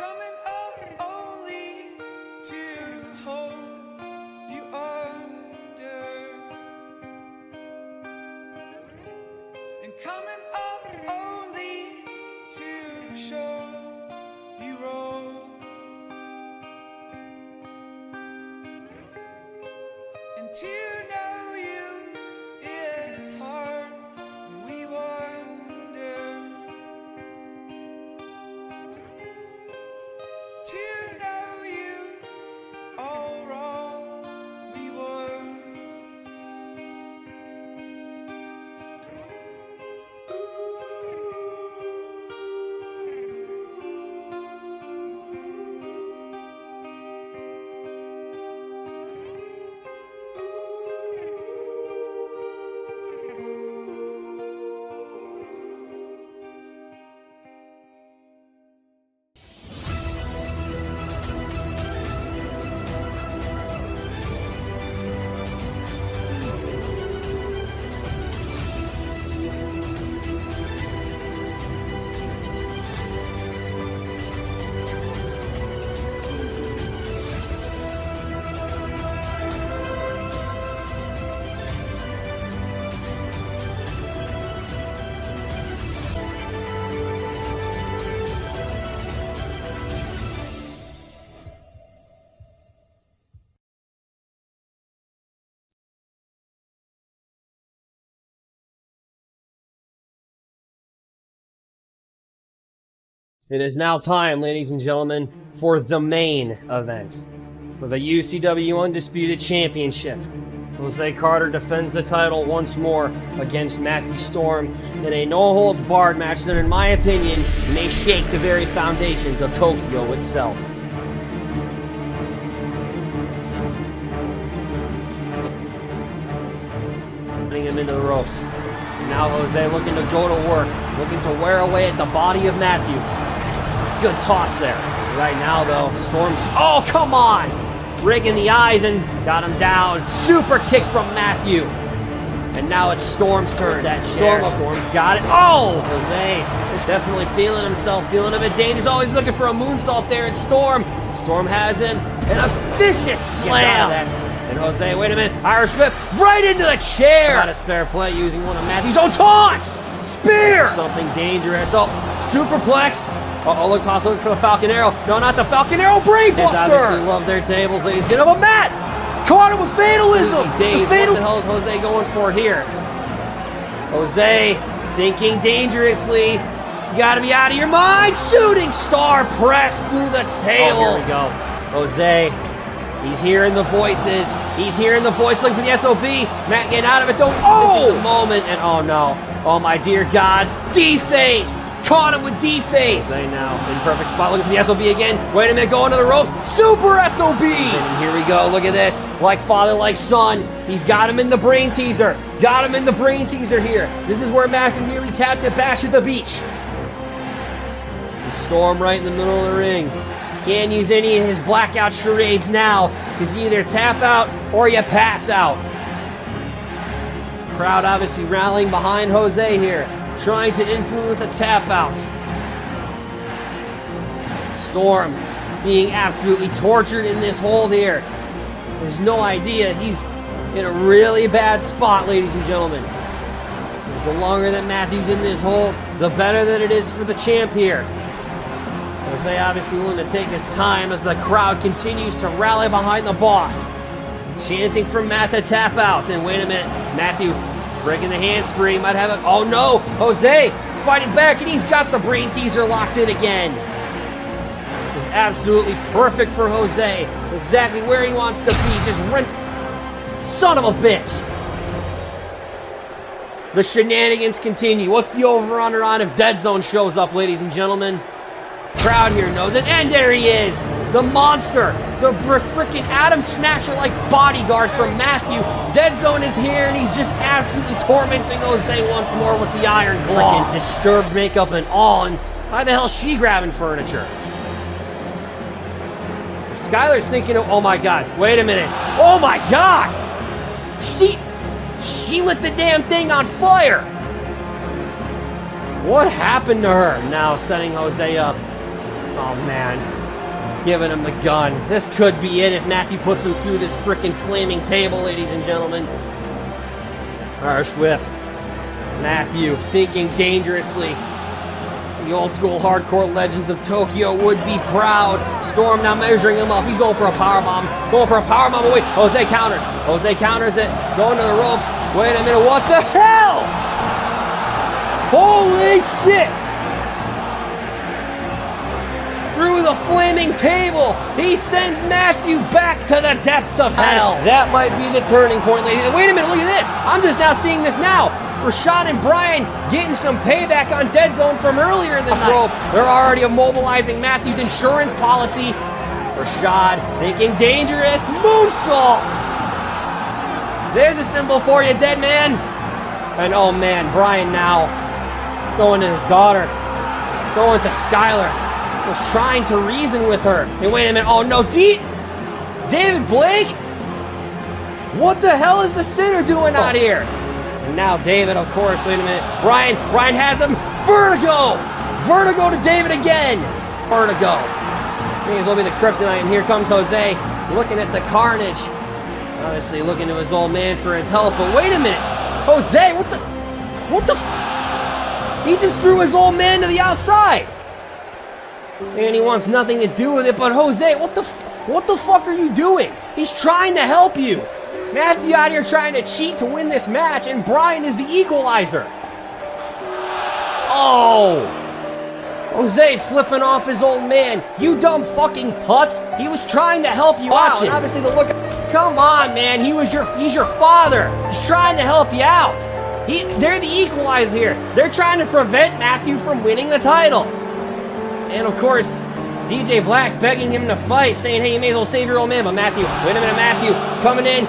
coming up only to hold you under, and coming up only to show you wrong, and to know you is hard, and we wonder. To know you all wrong, we won. It is now time, ladies and gentlemen, for the main event. For the UCW Undisputed Championship. José Carter defends the title once more against Matthew Storm in a no-holds-barred match that, in my opinion, may shake the very foundations of Tokyo itself. Putting him into the ropes. Now José looking to go to work, looking to wear away at the body of Matthew. Good toss there. Right now, though, Storm's... Oh, come on! Rigging the eyes and got him down. Super kick from Matthew. And now it's Storm's turn. That Storm's got it. Oh! José is definitely feeling himself, feeling a bit dangerous. Always looking for a moonsault there. It's Storm. Storm has him. And a vicious slam. And José, wait a minute, Irish whip right into the chair. Got a fair play using one of Matthew's own taunts. Spear. Something dangerous. Oh, superplex. Uh-oh, look, possibly for the Falcon Arrow. No, not the Falcon Arrow, Brain Buster. Obviously love their tables, ladies and gentlemen. Matt caught him with fatalism. What the hell is José going for here? José thinking dangerously. You gotta be out of your mind. Shooting star press through the tail. Oh, here we go. José. He's hearing the voices. He's hearing the voice looking for the SOB. Matt getting out of it. Don't. Oh! This is the moment. And oh no. Oh my dear God. D-face. Caught him with D-face. José now in perfect spot looking for the SOB again. Wait a minute. Going to the ropes. Super SOB. And here we go. Look at this. Like father, like son. He's got him in the brain teaser. Got him in the brain teaser here. This is where Matthew really tapped at Bash at the Beach. The Storm right in the middle of the ring. Can't use any of his blackout charades now, because you either tap out or you pass out. Crowd obviously rallying behind José here, trying to influence a tap out. Storm being absolutely tortured in this hold here. There's no idea. He's in a really bad spot, ladies and gentlemen. Because the longer that Matthew's in this hold, the better that it is for the champ here. José obviously willing to take his time as the crowd continues to rally behind the boss. Chanting for Matt to tap out. And wait a minute, Matthew breaking the hands free. Might have it. Oh no, José fighting back, and he's got the brain teaser locked in again. This is absolutely perfect for José. Exactly where he wants to be. Just rent. Son of a bitch. The shenanigans continue. What's the over-under on if Dead Zone shows up, ladies and gentlemen? Crowd here knows it, and there he is, the monster, the freaking Atom Smasher-like bodyguard from Matthew. Dead Zone is here, and he's just absolutely tormenting José once more with the iron claw. Freaking disturbed makeup and all, and why the hell is she grabbing furniture? Skylar's thinking, oh my God, wait a minute, oh my God, she lit the damn thing on fire. What happened to her? Now setting José up. Oh, man. Giving him the gun. This could be it if Matthew puts him through this frickin' flaming table, ladies and gentlemen. Harsh whiff. Matthew thinking dangerously. The old school hardcore legends of Tokyo would be proud. Storm now measuring him up. He's going for a powerbomb. Going for a powerbomb away. Jose counters. Jose counters it. Going to the ropes. Wait a minute. What the hell? Holy shit! Through the flaming table, he sends Matthew back to the depths of hell. That might be the turning point, ladies. Wait a minute, look at this. I'm just now seeing this now. Rashad and Brian getting some payback on Dead Zone from earlier in the night. They're already immobilizing Matthew's insurance policy. Rashad thinking dangerous. Moonsault. There's a symbol for you, dead man. And oh man, Brian now going to his daughter. Going to Skylar. Was trying to reason with her. Hey, wait a minute. Oh no, David Blake? What the hell is the Sinner doing out here? And now David, of course. Wait a minute. Brian has him. Vertigo! Vertigo to David again. Vertigo. May as well be the kryptonite. And here comes Jose, looking at the carnage. Obviously looking to his old man for his help. But wait a minute. Jose, what the he just threw his old man to the outside. And he wants nothing to do with it, but Jose, what the fuck are you doing? He's trying to help you. Matthew out here trying to cheat to win this match, and Brian is the equalizer. Oh! Jose flipping off his old man. You dumb fucking putz. He was trying to help you out. And obviously the look. Come on, man. He's your father. He's trying to help you out. They're the equalizer here. They're trying to prevent Matthew from winning the title. And of course, DJ Black begging him to fight, saying, hey, you may as well save your old man. But Matthew, wait a minute, Matthew, coming in,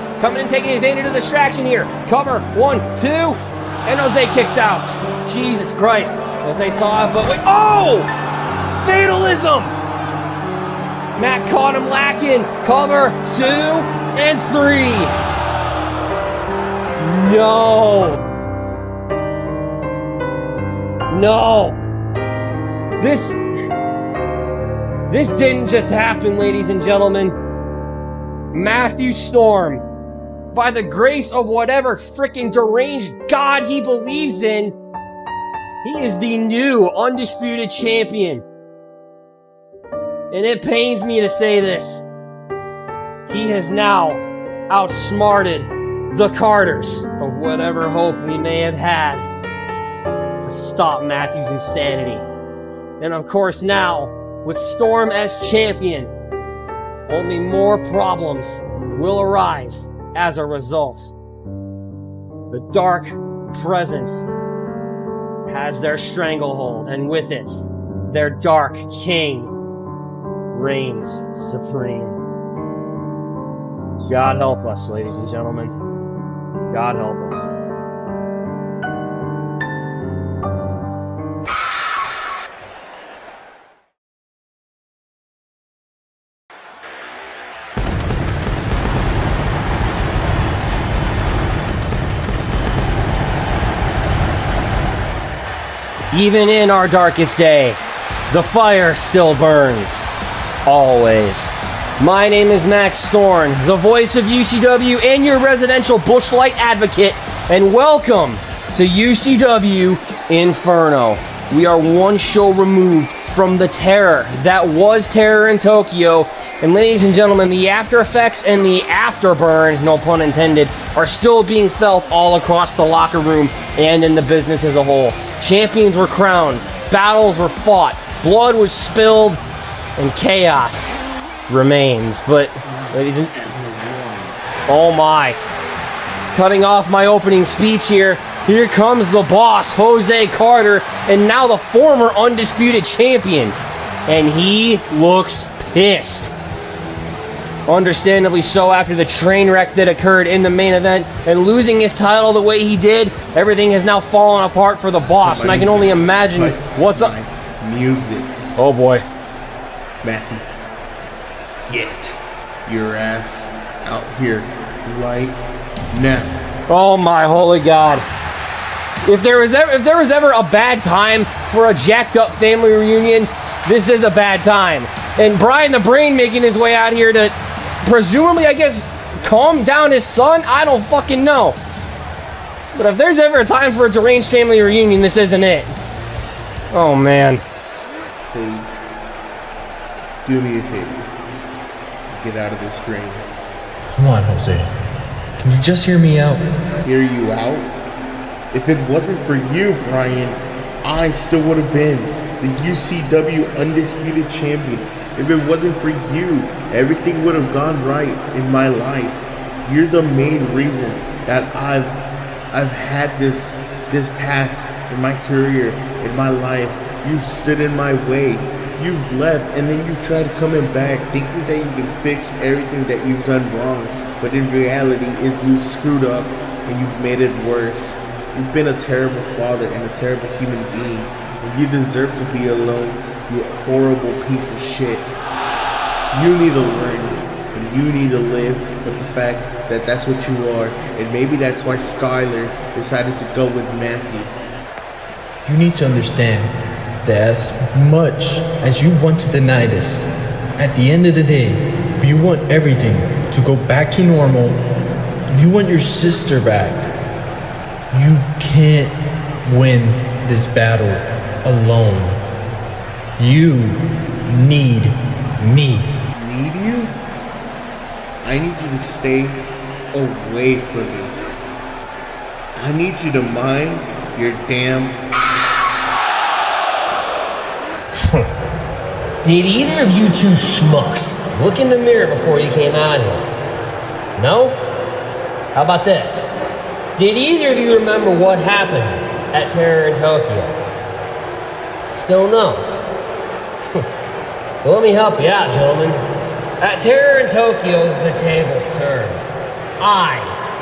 taking advantage of the distraction here. Cover, 1, 2, and Jose kicks out. Jesus Christ. Jose saw it, but wait, oh! Fatalism! Matt caught him lacking. Cover, 2, and 3. No. This didn't just happen, ladies and gentlemen. Matthew Storm, by the grace of whatever freaking deranged god he believes in, he is the new Undisputed Champion. And it pains me to say this. He has now outsmarted the Carters of whatever hope we may have had to stop Matthew's insanity. And of course now, with Storm as champion, only more problems will arise as a result. The dark presence has their stranglehold, and with it, their dark king reigns supreme. God help us, ladies and gentlemen. God help us. Even in our darkest day, the fire still burns. Always. My name is Max Storm, the voice of UCW and your residential bushlight advocate, and welcome to UCW Inferno. We are one show removed from the terror that was Terror in Tokyo, and ladies and gentlemen, the after effects and the afterburn, no pun intended, are still being felt all across the locker room and in the business as a whole. Champions were crowned, battles were fought, blood was spilled, and chaos remains. But, ladies and... oh my. Cutting off my opening speech here, here comes the boss, Jose Carter, and now the former Undisputed Champion. And he looks pissed. Understandably so, after the train wreck that occurred in the main event and losing his title the way he did, everything has now fallen apart for the boss, and I can only imagine what's up. Music. Oh boy. Matthew, get your ass out here right now. Oh my holy God. If there was ever a bad time for a jacked up family reunion, this is a bad time. And Brian the Brain making his way out here to presumably, I guess, calm down his son? I don't fucking know. But if there's ever a time for a deranged family reunion, this isn't it. Oh, man. Please, do me a favor. Get out of this ring. Come on, Jose. Can you just hear me out? Hear you out? If it wasn't for you, Brian, I still would have been the UCW Undisputed Champion. If it wasn't for you, everything would have gone right in my life. You're the main reason that I've had this path in my career, in my life. You stood in my way. You've left, and then you tried coming back, thinking that you can fix everything that you've done wrong. But in reality, is you've screwed up and you've made it worse. You've been a terrible father and a terrible human being, and you deserve to be alone, you horrible piece of shit. You need to learn, and you need to live with the fact that that's what you are, and maybe that's why Skyler decided to go with Matthew. You need to understand that as much as you want to deny this, at the end of the day, if you want everything to go back to normal, if you want your sister back, you can't win this battle alone. You need me. Need you? I need you to stay away from me. I need you to mind your damn... Did either of you two schmucks look in the mirror before you came out here? No? How about this? Did either of you remember what happened at Terror in Tokyo? Still no? Well, let me help you out, gentlemen. At Terror in Tokyo, the tables turned. I,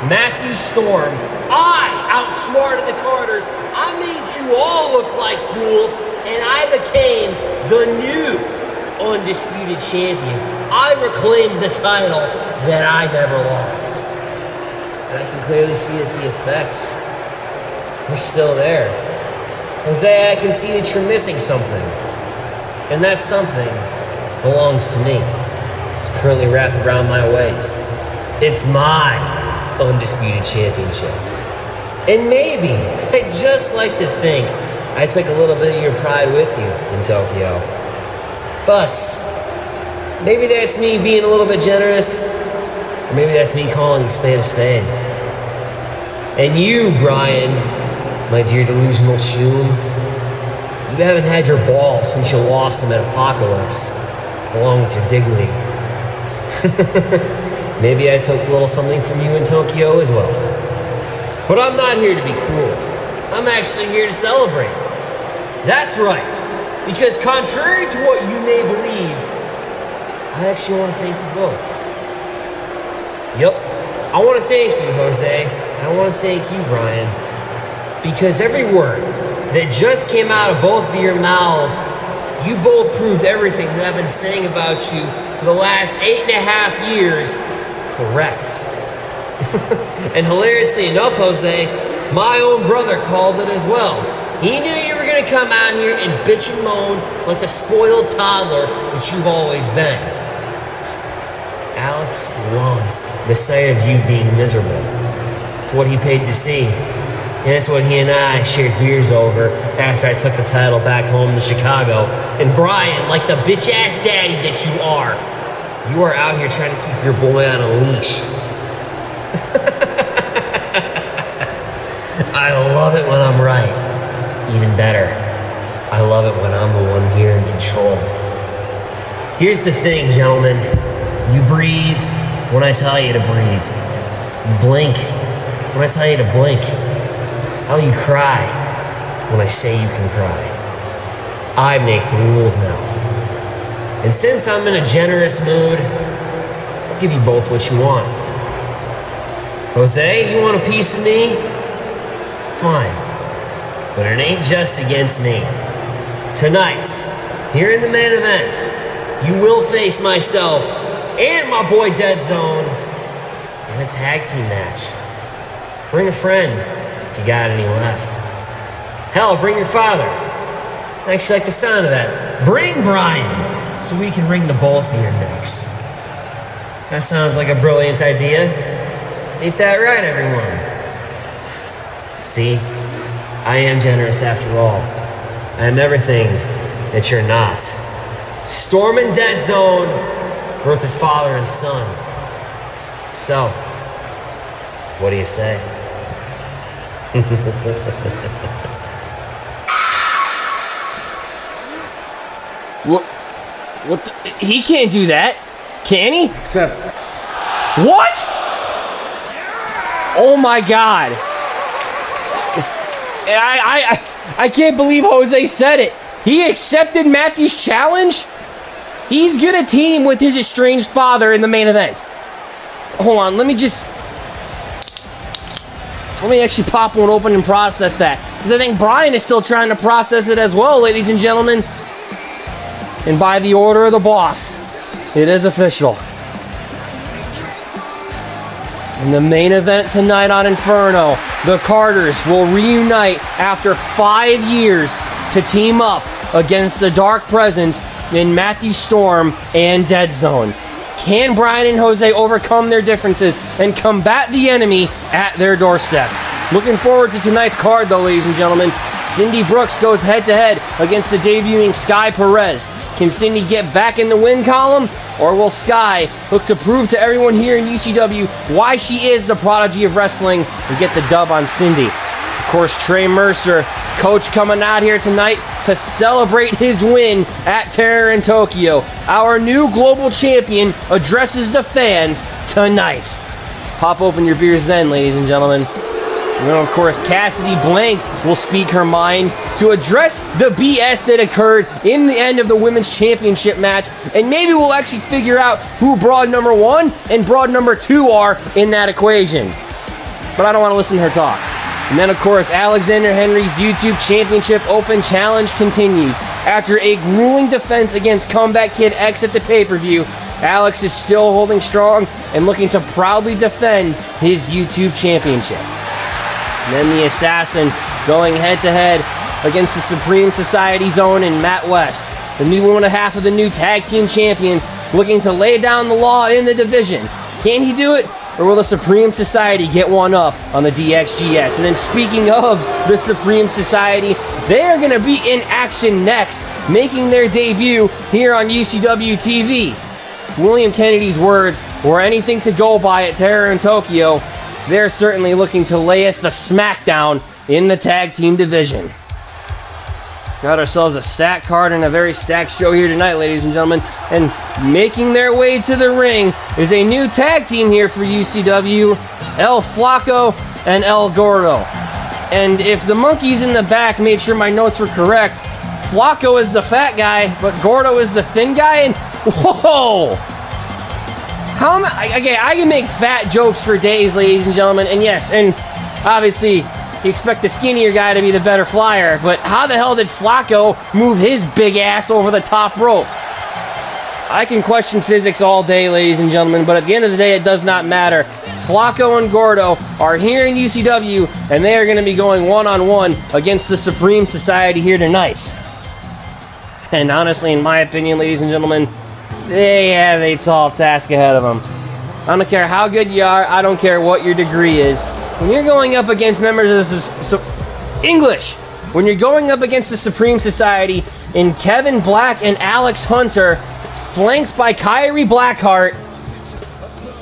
Matthew Storm, I outsmarted the Carters. I made you all look like fools, and I became the new Undisputed Champion. I reclaimed the title that I never lost. And I can clearly see that the effects are still there. Jose, I can see that you're missing something. And that something belongs to me. It's currently wrapped around my waist. It's my Undisputed Championship. And maybe, I'd just like to think I took a little bit of your pride with you in Tokyo. But maybe that's me being a little bit generous, or maybe that's me calling a spade. And you, Brian, my dear delusional chum, you haven't had your balls since you lost them at Apocalypse, along with your dignity. Maybe I took a little something from you in Tokyo as well. But I'm not here to be cruel. I'm actually here to celebrate. That's right. Because contrary to what you may believe, I actually want to thank you both. Yep. I want to thank you, Jose. And I want to thank you, Brian. Because every word that just came out of both of your mouths, you both proved everything that I've been saying about you for the last 8.5 years correct. And hilariously enough, Jose, my own brother called it as well. He knew you were going to come out here and bitch and moan like the spoiled toddler that you've always been. Alex loves the sight of you being miserable. It's what he paid to see. And it's what he and I shared beers over after I took the title back home to Chicago. And Brian, like the bitch-ass daddy that you are out here trying to keep your boy on a leash. I love it when I'm right. Even better, I love it when I'm the one here in control. Here's the thing, gentlemen. You breathe when I tell you to breathe. You blink when I tell you to blink. Hell, you cry when I say you can cry. I make the rules now. And since I'm in a generous mood, I'll give you both what you want. Jose, you want a piece of me? Fine. But it ain't just against me. Tonight, here in the main event, you will face myself and my boy Dead Zone in a tag team match. Bring a friend if you got any left. Hell, bring your father. I actually like the sound of that. Bring Brian so we can ring the both of your necks. That sounds like a brilliant idea. Ain't that right, everyone? See, I am generous after all. I am everything that you're not. Storm and Dead Zone, birth is father and son. So, what do you say? What he can't do that, can he? Except, What? Oh my God. I can't believe Jose said it. He accepted Matthew's challenge? He's gonna team with his estranged father in the main event. Hold on, let me actually pop one open and process that. Because I think Brian is still trying to process it as well, ladies and gentlemen. And by the order of the boss, it is official. In the main event tonight on Inferno, the Carters will reunite after 5 years to team up against the Dark Presence in Matthew Storm and Dead Zone. Can Brian and Jose overcome their differences and combat the enemy at their doorstep? Looking forward to tonight's card though, ladies and gentlemen. Cindy Brooks goes head-to-head against the debuting Sky Perez. Can Cindy get back in the win column? Or will Sky look to prove to everyone here in UCW why she is the prodigy of wrestling and get the dub on Cindy? Of course, Trey Mercer, coach, coming out here tonight to celebrate his win at Terror in Tokyo. Our new global champion addresses the fans tonight. Pop open your beers then, ladies and gentlemen. And then, of course, Cassidy Blank will speak her mind to address the BS that occurred in the end of the Women's Championship match. And maybe we'll actually figure out who broad number 1 and broad number 2 are in that equation. But I don't want to listen to her talk. And then, of course, Alexander Henry's YouTube Championship Open Challenge continues. After a grueling defense against Comeback Kid X at the pay-per-view, Alex is still holding strong and looking to proudly defend his YouTube Championship. And then the Assassin going head-to-head against the Supreme Society Zone and Matt West, the new one and a half of the new Tag Team Champions, looking to lay down the law in the division. Can he do it? Or will the Supreme Society get one up on the DXGS? And then speaking of the Supreme Society, they are going to be in action next, making their debut here on UCW TV. William Kennedy's words were anything to go by at Terror in Tokyo. They're certainly looking to layeth the smackdown in the tag team division. Got ourselves a sack card and a very stacked show here tonight, ladies and gentlemen. And making their way to the ring is a new tag team here for UCW, El Flaco and El Gordo. And if the monkeys in the back made sure my notes were correct, Flaco is the fat guy, but Gordo is the thin guy, and whoa! Okay, I can make fat jokes for days, ladies and gentlemen, and yes, and obviously, you expect the skinnier guy to be the better flyer, but how the hell did Flaco move his big ass over the top rope? I can question physics all day, ladies and gentlemen, but at the end of the day, it does not matter. Flaco and Gordo are here in UCW, and they are going to be going one-on-one against the Supreme Society here tonight. And honestly, in my opinion, ladies and gentlemen, they have a tall task ahead of them. I don't care how good you are, I don't care what your degree is. When you're going up against members of when you're going up against the Supreme Society in Kevin Black and Alex Hunter, flanked by Kyrie Blackheart,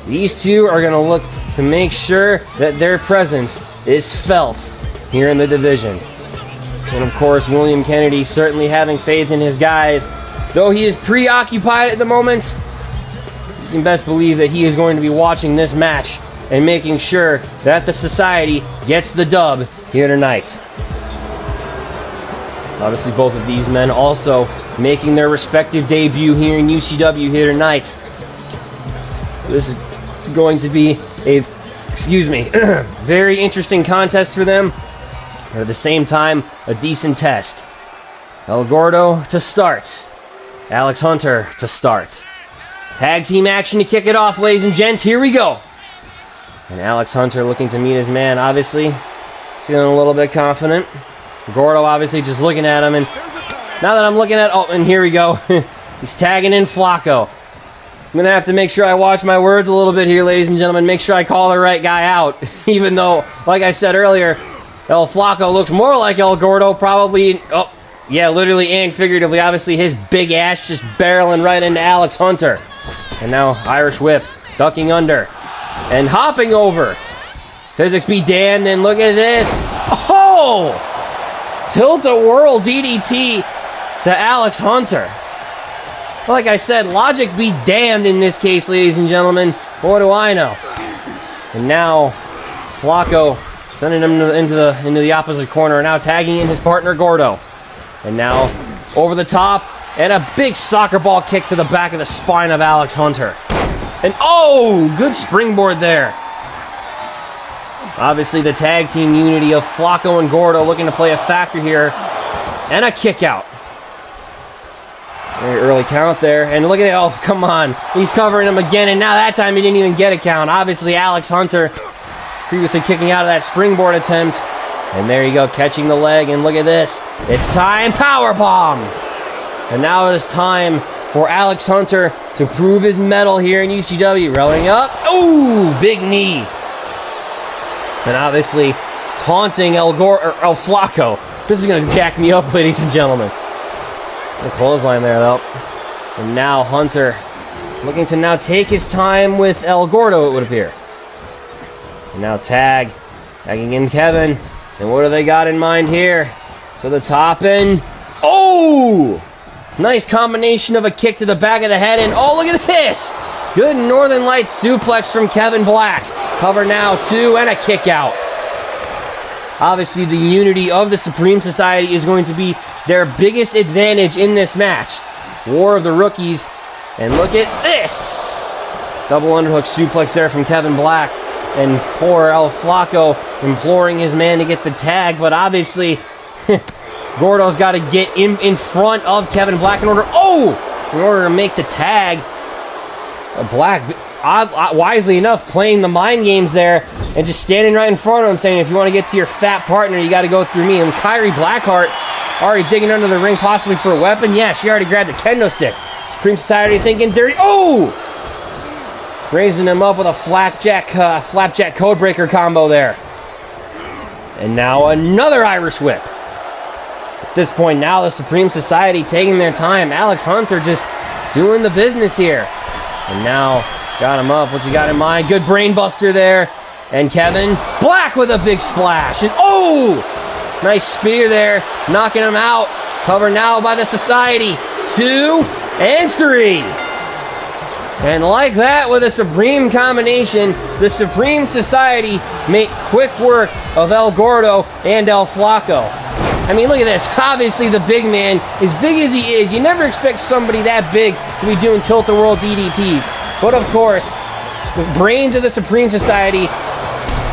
these two are going to look to make sure that their presence is felt here in the division. And of course, William Kennedy certainly having faith in his guys. Though he is preoccupied at the moment, you can best believe that he is going to be watching this match and making sure that the Society gets the dub here tonight. Obviously, both of these men also making their respective debut here in UCW here tonight. This is going to be a, very interesting contest for them, but at the same time, a decent test. El Gordo to start. Alex Hunter to start. Tag team action to kick it off, ladies and gents. Here we go. And Alex Hunter looking to meet his man, obviously. Feeling a little bit confident. Gordo obviously just looking at him, and Now that I'm looking at, oh, and here we go. He's tagging in Flacco. I'm going to have to make sure I watch my words a little bit here, ladies and gentlemen. Make sure I call the right guy out. Even though, like I said earlier, El Flacco looks more like El Gordo, probably. Oh, yeah, literally and figuratively. Obviously, his big ass just barreling right into Alex Hunter. And now Irish whip, ducking under, and hopping over. Physics be damned, and look at this. Oh! Tilt-a-whirl DDT to Alex Hunter. Like I said, logic be damned in this case, ladies and gentlemen. What do I know? And now, Flacco sending him into the opposite corner, and now tagging in his partner Gordo. And now, over the top, and a big soccer ball kick to the back of the spine of Alex Hunter. And oh, good springboard there. Obviously, the tag team unity of Flacco and Gordo looking to play a factor here. And a kick out. Very early count there. And look at it. Oh, come on. He's covering him again. And now that time he didn't even get a count. Obviously, Alex Hunter previously kicking out of that springboard attempt. And there you go, catching the leg. And look at this. It's time. Powerbomb. And now it is time for Alex Hunter to prove his mettle here in UCW. Rolling up. Ooh, big knee. And obviously taunting El Flacco. This is going to jack me up, ladies and gentlemen. The clothesline there, though. And now Hunter looking to now take his time with El Gordo, it would appear. And now tagging in Kevin. And what do they got in mind here? To the top and... oh! Nice combination of a kick to the back of the head. And oh, look at this! Good Northern Lights suplex from Kevin Black. Cover now, two, and a kick out. Obviously, the unity of the Supreme Society is going to be their biggest advantage in this match. War of the Rookies. And look at this! Double underhook suplex there from Kevin Black. And poor El Flacco imploring his man to get the tag. But obviously, Gordo's got to get in front of Kevin Black in order to make the tag. Black, wisely enough, playing the mind games there and just standing right in front of him saying, if you want to get to your fat partner, you got to go through me. And Kyrie Blackheart already digging under the ring possibly for a weapon. Yeah, she already grabbed the kendo stick. Supreme Society thinking dirty. Oh! Raising him up with a flapjack codebreaker combo there. And now another Irish whip. At this point now, the Supreme Society taking their time. Alex Hunter just doing the business here. And now, got him up. What's he got in mind? Good brain buster there. And Kevin Black with a big splash. And oh! Nice spear there. Knocking him out. Covered now by the Society. 2 and 3. And like that, with a Supreme combination, the Supreme Society make quick work of El Gordo and El Flacco. I mean, look at this. Obviously, the big man, as big as he is, you never expect somebody that big to be doing tilt-a-whirl DDTs. But of course, the brains of the Supreme Society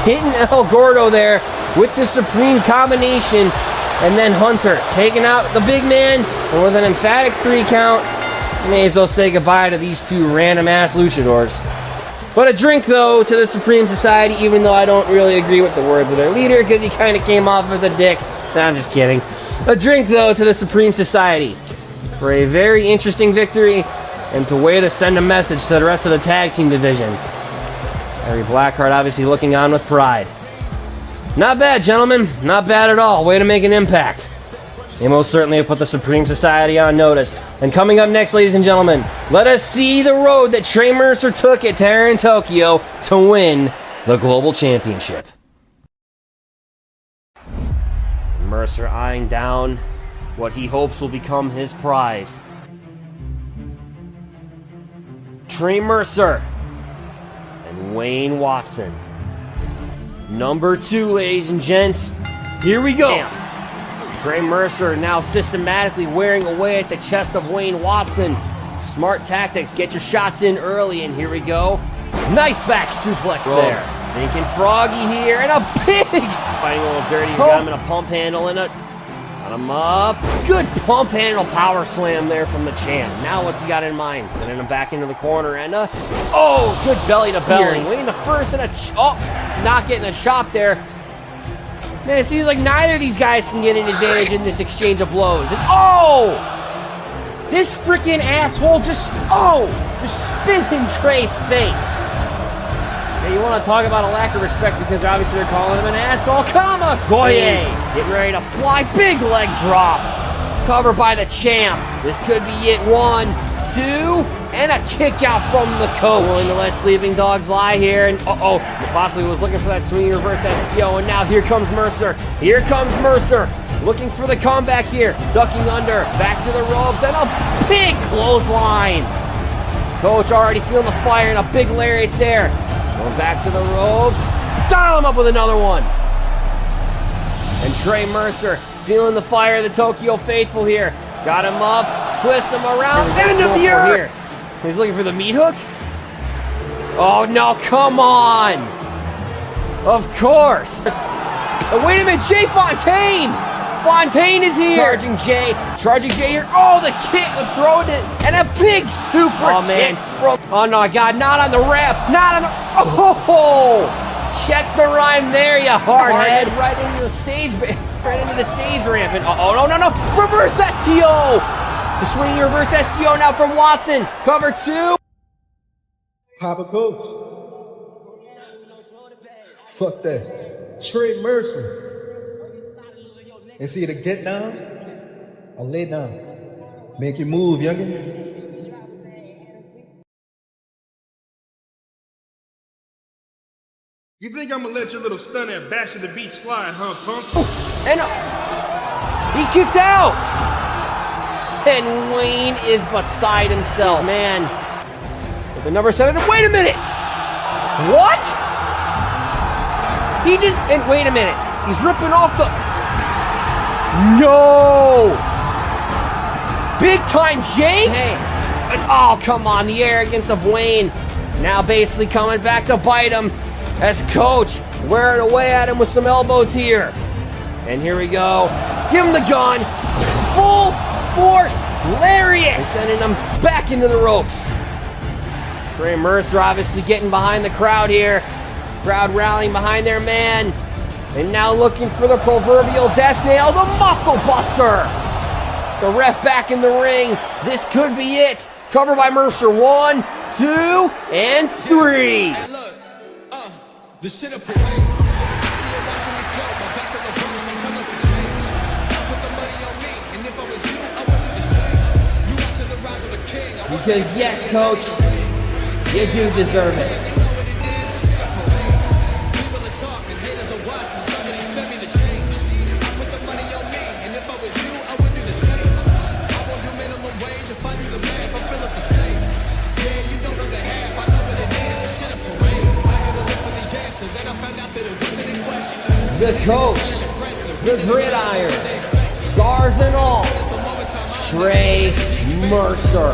hitting El Gordo there with the Supreme combination. And then Hunter taking out the big man. And with an emphatic 3 count, may as well say goodbye to these two random-ass luchadors. But a drink, though, to the Supreme Society, even though I don't really agree with the words of their leader, because he kind of came off as a dick. No, I'm just kidding. A drink, though, to the Supreme Society for a very interesting victory and to way to send a message to the rest of the tag team division. Harry Blackheart obviously looking on with pride. Not bad, gentlemen. Not bad at all. Way to make an impact. They most certainly have put the Supreme Society on notice. And coming up next, ladies and gentlemen, let us see the road that Trey Mercer took at Terra in Tokyo to win the Global Championship. Mercer eyeing down what he hopes will become his prize. Trey Mercer and Wayne Watson. Number 2, ladies and gents. Here we go. Damn. Trey Mercer now systematically wearing away at the chest of Wayne Watson. Smart tactics. Get your shots in early, and here we go. Nice back suplex there. Thinking froggy here, and a big fighting a little dirty. Got him in a pump handle and got him up. Good pump handle power slam there from the champ. Now what's he got in mind? Sending him back into the corner and good belly to belly. Waiting the first and not getting a chop there. Man, it seems like neither of these guys can get an advantage in this exchange of blows. And oh! This freaking asshole just spit in Trey's face. Now you want to talk about a lack of respect because obviously they're calling him an asshole. Kamagoye getting ready to fly. Big leg drop. Covered by the champ. This could be it. 1, 2, and a kick out from the coach. Willing to let sleeping dogs lie here. And possibly was looking for that swinging reverse STO. And now here comes Mercer. Here comes Mercer. Looking for the comeback here. Ducking under. Back to the ropes. And a big clothesline. Coach already feeling the fire and a big lariat there. Going back to the ropes. Dial him up with another one. And Trey Mercer feeling the fire of the Tokyo Faithful here. Got him up. Twist him around. End of the earth. He's looking for the meat hook. Oh, no. Come on. Of course. Oh, wait a minute. Jay Fontaine. Fontaine is here. Charging Jay here. Oh, the kick was thrown in. And a big super kick from... Oh, no, God. Not on the ref. Not on the... Oh! Check the rhyme there, you hardhead. Right into the stage... Right into the stage ramp. And no. Reverse STO. The swinging reverse STO now from Watson. Cover 2. Papa Coach. Fuck that. Trey Mercer. It's either get down or lay down. Make your move, youngin'. You think I'm gonna let your little stunt at Bash at the Beach slide, huh, punk? And he kicked out. And Wayne is beside himself. Man, with the number 7. Wait a minute. What? He just... And wait a minute. He's ripping off the... No! Big time Jake? Hey. And, oh, come on. The arrogance of Wayne. Now basically coming back to bite him as Coach wearing away at him with some elbows here. And here we go. Give him the gun. Full force lariat. And sending him back into the ropes. Trey Mercer obviously getting behind the crowd here. Crowd rallying behind their man. And now looking for the proverbial death nail, the muscle buster. The ref back in the ring. This could be it. Covered by Mercer. 1, 2, and 3. Hey, look, the shit up parade. I see it watching me flow. My back on the ropes, I'm coming for change. I put the money on me, and if I was you, I would do the same. You watching the rise of a king. Because yes, Coach, you do deserve it. The coach, the gridiron, scars and all, Trey Mercer.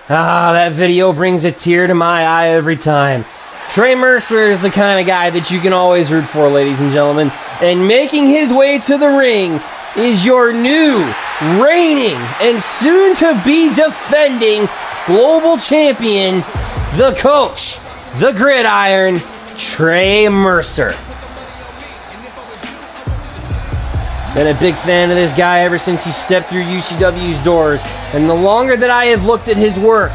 That video brings a tear to my eye every time. Trey Mercer is the kind of guy that you can always root for, ladies and gentlemen. And making his way to the ring is your new, reigning, and soon-to-be defending global champion, the coach, the gridiron, Trey Mercer. Been a big fan of this guy ever since he stepped through UCW's doors, and the longer that I have looked at his work,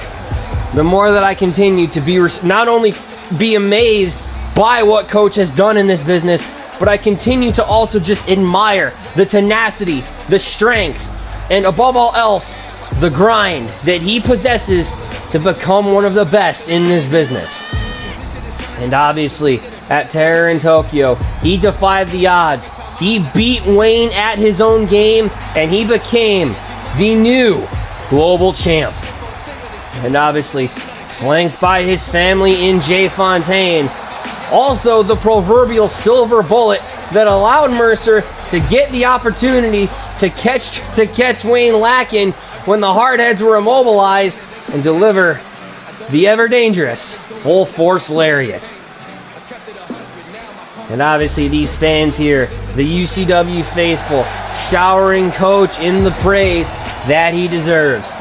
the more that I continue to be not only be amazed by what Coach has done in this business, but I continue to also just admire the tenacity, the strength, and above all else, the grind that he possesses to become one of the best in this business. And obviously, at Terror in Tokyo, he defied the odds. He beat Wayne at his own game, and he became the new global champ. And obviously, flanked by his family in Jay Fontaine, also the proverbial silver bullet that allowed Mercer to get the opportunity to catch Wayne lacking when the hardheads were immobilized and deliver the ever-dangerous full-force lariat. And obviously these fans here, the UCW faithful, showering Coach in the praise that he deserves.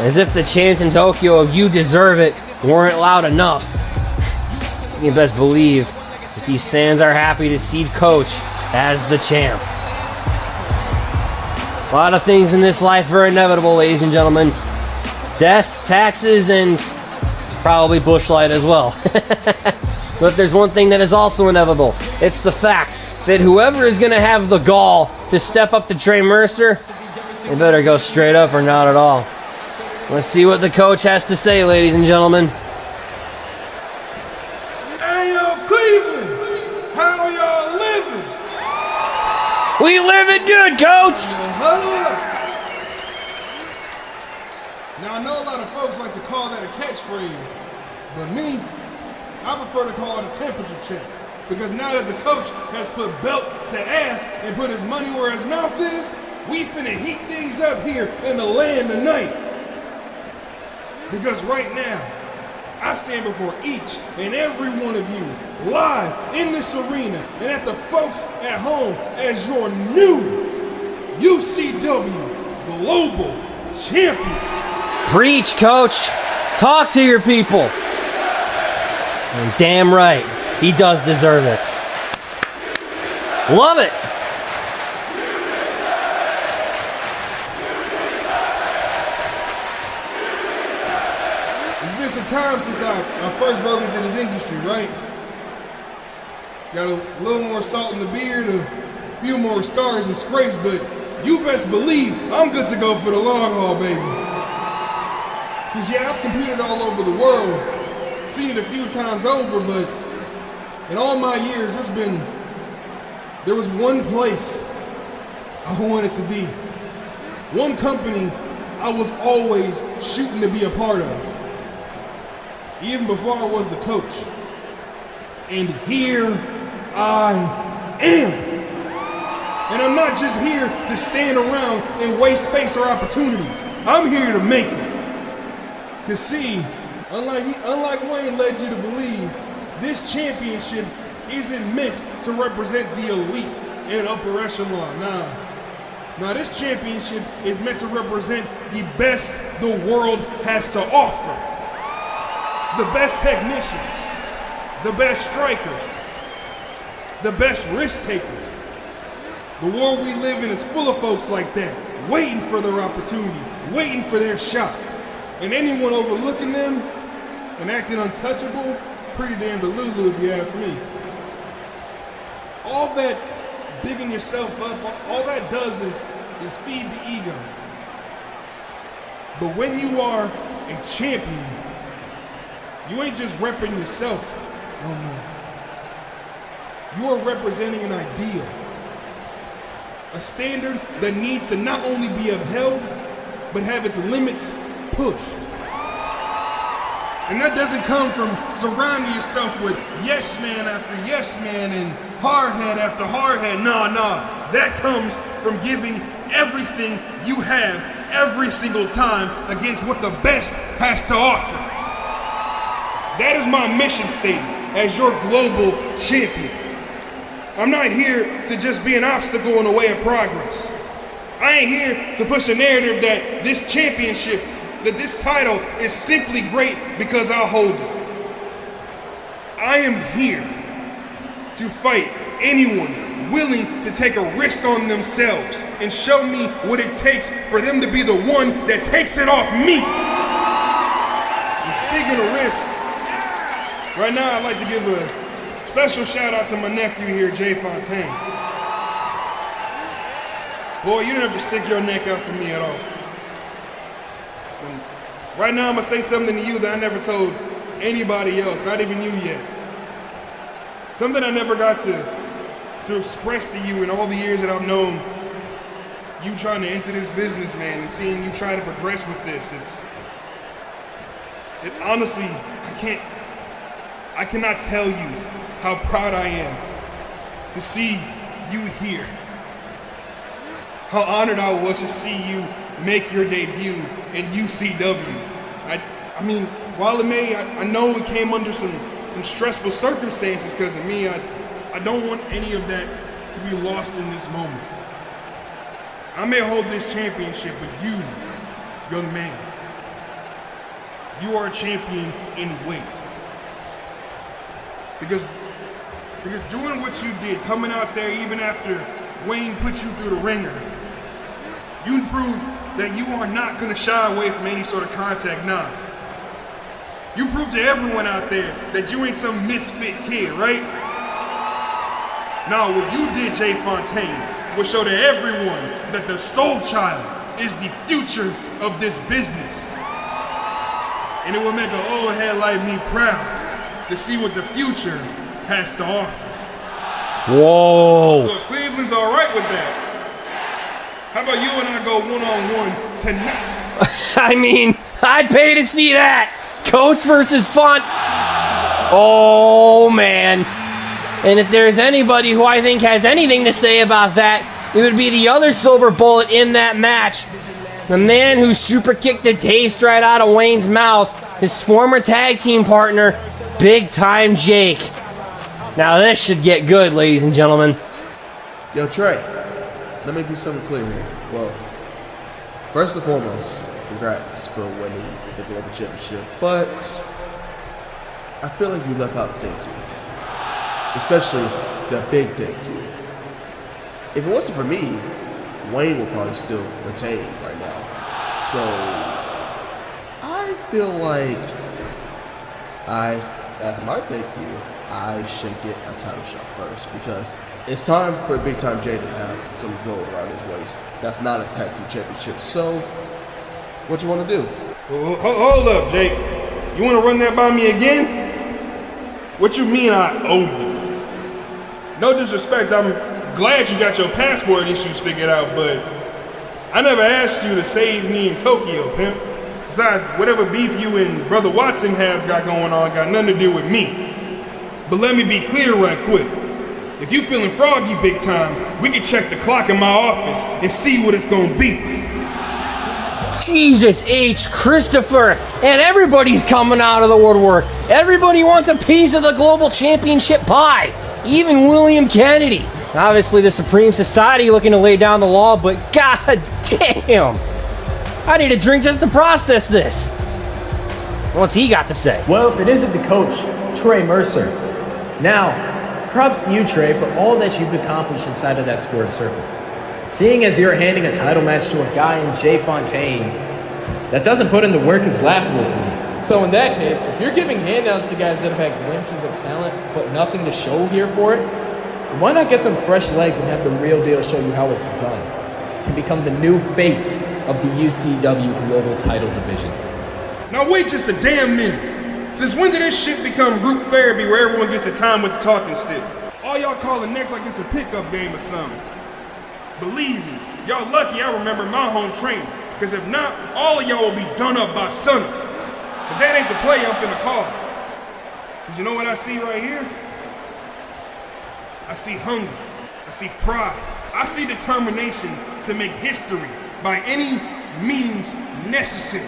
As if the chants in Tokyo of "you deserve it" weren't loud enough. You can best believe that these fans are happy to see Coach as the champ. A lot of things in this life are inevitable, ladies and gentlemen. Death, taxes, and probably Busch Light as well. But there's one thing that is also inevitable. It's the fact that whoever is going to have the gall to step up to Trey Mercer, they better go straight up or not at all. Let's see what the coach has to say, ladies and gentlemen. Hey, yo, Cleveland, how y'all living? We living good, Coach! Huddle up. Now, I know a lot of folks like to call that a catchphrase, but me, I prefer to call it a temperature check. Because now that the coach has put belt to ass and put his money where his mouth is, we finna heat things up here in the land tonight. Because right now, I stand before each and every one of you live in this arena and at the folks at home as your new UCW Global Champion. Preach, Coach. Talk to your people. And damn right, he does deserve it. Love it. It's been some time since I first broke into this industry, right? Got a little more salt in the beard, a few more scars and scrapes, but you best believe I'm good to go for the long haul, baby. Cause yeah, I've competed all over the world, seen it a few times over, but in all my years, there was one place I wanted to be. One company I was always shooting to be a part of. Even before I was the coach. And here I am. And I'm not just here to stand around and waste space or opportunities. I'm here to make it. Cause see, unlike Wayne led you to believe, this championship isn't meant to represent the elite and upper echelon. Nah, this championship is meant to represent the best the world has to offer. The best technicians, the best strikers, the best risk takers. The world we live in is full of folks like that, waiting for their opportunity, waiting for their shot. And anyone overlooking them and acting untouchable is pretty damn delulu if you ask me. All that bigging yourself up, all that does is feed the ego. But when you are a champion, you ain't just repping yourself no more. You are representing an ideal. A standard that needs to not only be upheld, but have its limits pushed. And that doesn't come from surrounding yourself with yes man after yes man and hard head after hard head. Nah. That comes from giving everything you have every single time against what the best has to offer. That is my mission statement as your global champion. I'm not here to just be an obstacle in the way of progress. I ain't here to push a narrative that this championship, that this title is simply great because I hold it. I am here to fight anyone willing to take a risk on themselves and show me what it takes for them to be the one that takes it off me. And speaking of risk, right now I'd like to give a special shout out to my nephew here, Jay Fontaine. Boy, you didn't have to stick your neck out for me at all. And right now I'm gonna say something to you that I never told anybody else, not even you yet. Something I never got to express to you in all the years that I've known you trying to enter this business, man, and seeing you try to progress with this. Honestly, I cannot tell you how proud I am to see you here. How honored I was to see you make your debut in UCW. I mean, while I know it came under some stressful circumstances because of me, I don't want any of that to be lost in this moment. I may hold this championship, but you, young man, you are a champion in weight. Because doing what you did, coming out there even after Wayne put you through the ringer, you proved that you are not going to shy away from any sort of contact now. You proved to everyone out there that you ain't some misfit kid, right? Now, what you did, Jay Fontaine, will show to everyone that the soul child is the future of this business. And it will make an old head like me proud to see what the future has to offer. Whoa. So if Cleveland's all right with that, how about you and I go one-on-one tonight? I mean, I'd pay to see that. Coach versus Font. Oh, man. And if there's anybody who I think has anything to say about that, it would be the other silver bullet in that match. The man who super kicked the taste right out of Wayne's mouth, his former tag team partner, Big Time Jake. Now this should get good, ladies and gentlemen. Yo, Trey, let me be something clear here. Well, first and foremost, congrats for winning the Global Championship, but I feel like you left out the thank you. Especially the big thank you. If it wasn't for me, Wayne would probably still retain right now. So, I feel like as my thank you, I should get a title shot first because it's time for Big Time Jay to have some gold around his waist. That's not a tag team championship. So, what you want to do? Hold up, Jake. You want to run that by me again? What you mean I owe you? No disrespect, I'm glad you got your passport issues figured out, but I never asked you to save me in Tokyo, pimp. Besides, whatever beef you and Brother Watson have got going on got nothing to do with me. But let me be clear right quick. If you feeling froggy big time, we can check the clock in my office and see what it's gonna be. Jesus H. Christopher, and everybody's coming out of the woodwork. Everybody wants a piece of the global championship pie, even William Kennedy. Obviously the Supreme Society looking to lay down the law, but god damn, I need a drink just to process this. What's he got to say? Well, if it isn't the coach, Trey Mercer. Now, props to you, Trey, for all that you've accomplished inside of that squared circle. Seeing as you're handing a title match to a guy in Jay Fontaine that doesn't put in the work is laughable to me. So in that case, if you're giving handouts to guys that have had glimpses of talent but nothing to show here for it, why not get some fresh legs and have the real deal show you how it's done and become the new face of the UCW Global Title Division? Now wait just a damn minute. Since when did this shit become group therapy where everyone gets a time with the talking stick? All y'all calling next like it's a pickup game or something. Believe me, y'all lucky I remember my home training, because if not, all of y'all will be done up by Sunday. But that ain't the play I'm finna call. Because you know what I see right here? I see hunger, I see pride, I see determination to make history by any means necessary.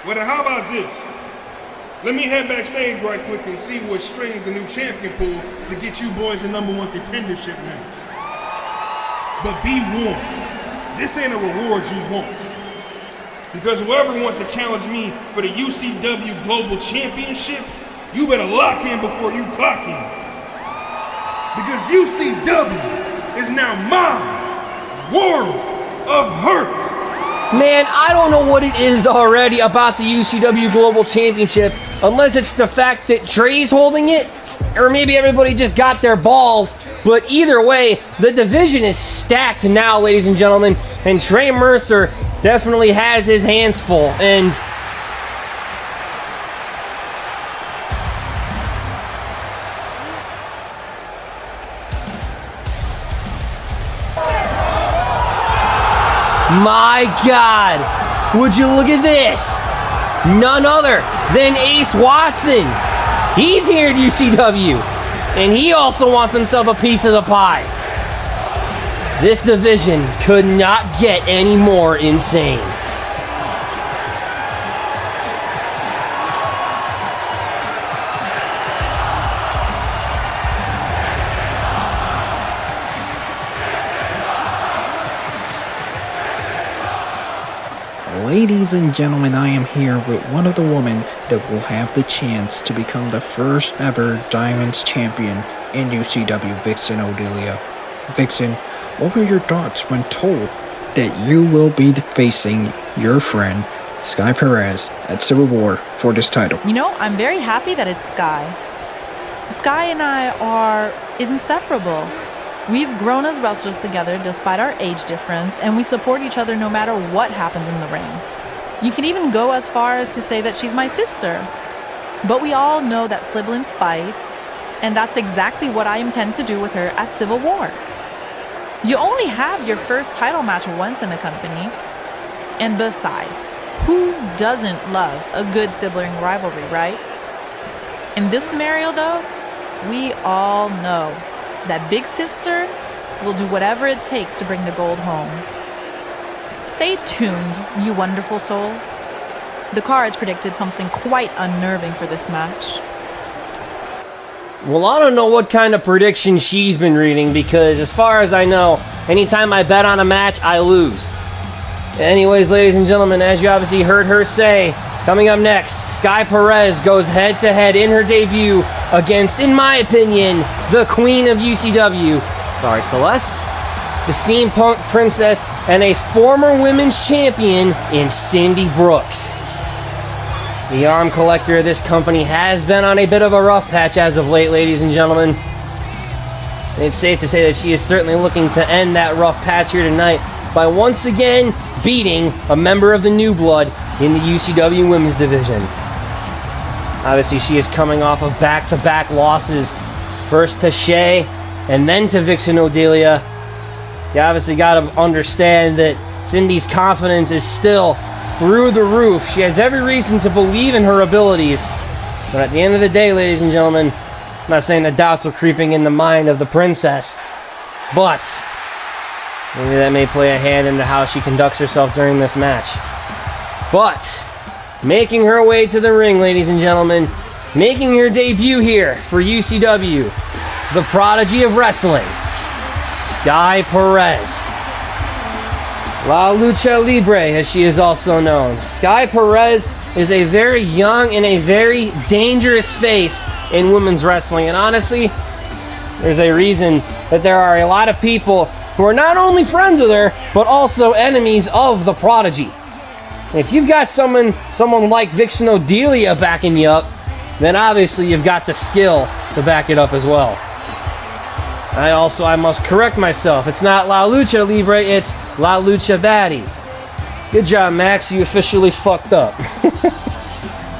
Well then how about this? Let me head backstage right quick and see what strings the new champion pull to get you boys a #1 contendership match. But be warned, this ain't a reward you want. Because whoever wants to challenge me for the UCW Global Championship, you better lock in before you clock in. Because UCW is now my world of hurt. Man, I don't know what it is already about the UCW Global Championship, unless it's the fact that Trey's holding it, or maybe everybody just got their balls. But either way, the division is stacked now, ladies and gentlemen, and Trey Mercer definitely has his hands full. And my God, would you look at this? None other than Ace Watson. He's here at UCW, and he also wants himself a piece of the pie. This division could not get any more insane. Ladies and gentlemen, I am here with one of the women that will have the chance to become the first ever Diamonds Champion in UCW, Vixen Odelia. Vixen, what were your thoughts when told that you will be facing your friend, Sky Perez, at Civil War for this title? You know, I'm very happy that it's Sky. Sky and I are inseparable. We've grown as wrestlers together despite our age difference, and we support each other no matter what happens in the ring. You can even go as far as to say that she's my sister. But we all know that siblings fight, and that's exactly what I intend to do with her at Civil War. You only have your first title match once in the company, and besides, who doesn't love a good sibling rivalry, right? In this scenario, though, we all know that Big Sister will do whatever it takes to bring the gold home. Stay tuned, you wonderful souls. The cards predicted something quite unnerving for this match. Well, I don't know what kind of prediction she's been reading, because as far as I know, anytime I bet on a match, I lose. Anyways, ladies and gentlemen, as you obviously heard her say, coming up next, Sky Perez goes head-to-head in her debut against, in my opinion, the Queen of UCW. Sorry, Celeste. The steampunk princess and a former women's champion in Cindy Brooks. The arm collector of this company has been on a bit of a rough patch as of late, ladies and gentlemen. It's safe to say that she is certainly looking to end that rough patch here tonight by once again beating a member of the New Blood in the UCW Women's Division. Obviously, she is coming off of back-to-back losses. First to Shay, and then to Vixen Odelia. You obviously got to understand that Cindy's confidence is still through the roof. She has every reason to believe in her abilities. But at the end of the day, ladies and gentlemen, I'm not saying that doubts are creeping in the mind of the princess, but maybe that may play a hand into how she conducts herself during this match. But making her way to the ring, ladies and gentlemen, making her debut here for UCW, the prodigy of wrestling, Sky Perez. La Lucha Libre, as she is also known. Sky Perez is a very young and a very dangerous face in women's wrestling. And honestly, there's a reason that there are a lot of people who are not only friends with her, but also enemies of the prodigy. If you've got someone like Vixen Odelia backing you up, then obviously you've got the skill to back it up as well. I must correct myself. It's not La Lucha Libre, it's La Lucha Baddie. Good job, Max. You officially fucked up.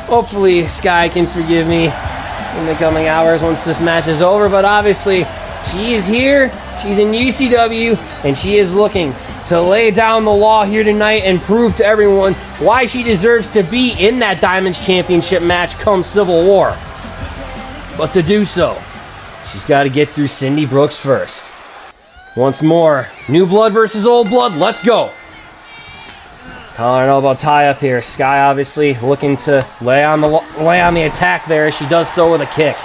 Hopefully, Sky can forgive me in the coming hours once this match is over, but obviously, she is here, she's in UCW, and she is looking to lay down the law here tonight and prove to everyone why she deserves to be in that Diamonds Championship match come Civil War. But to do so, she's got to get through Cindy Brooks first. Once more, New Blood versus Old Blood, let's go. Collar and elbow tie up here. Sky obviously looking to lay on the attack there as she does so with a kick.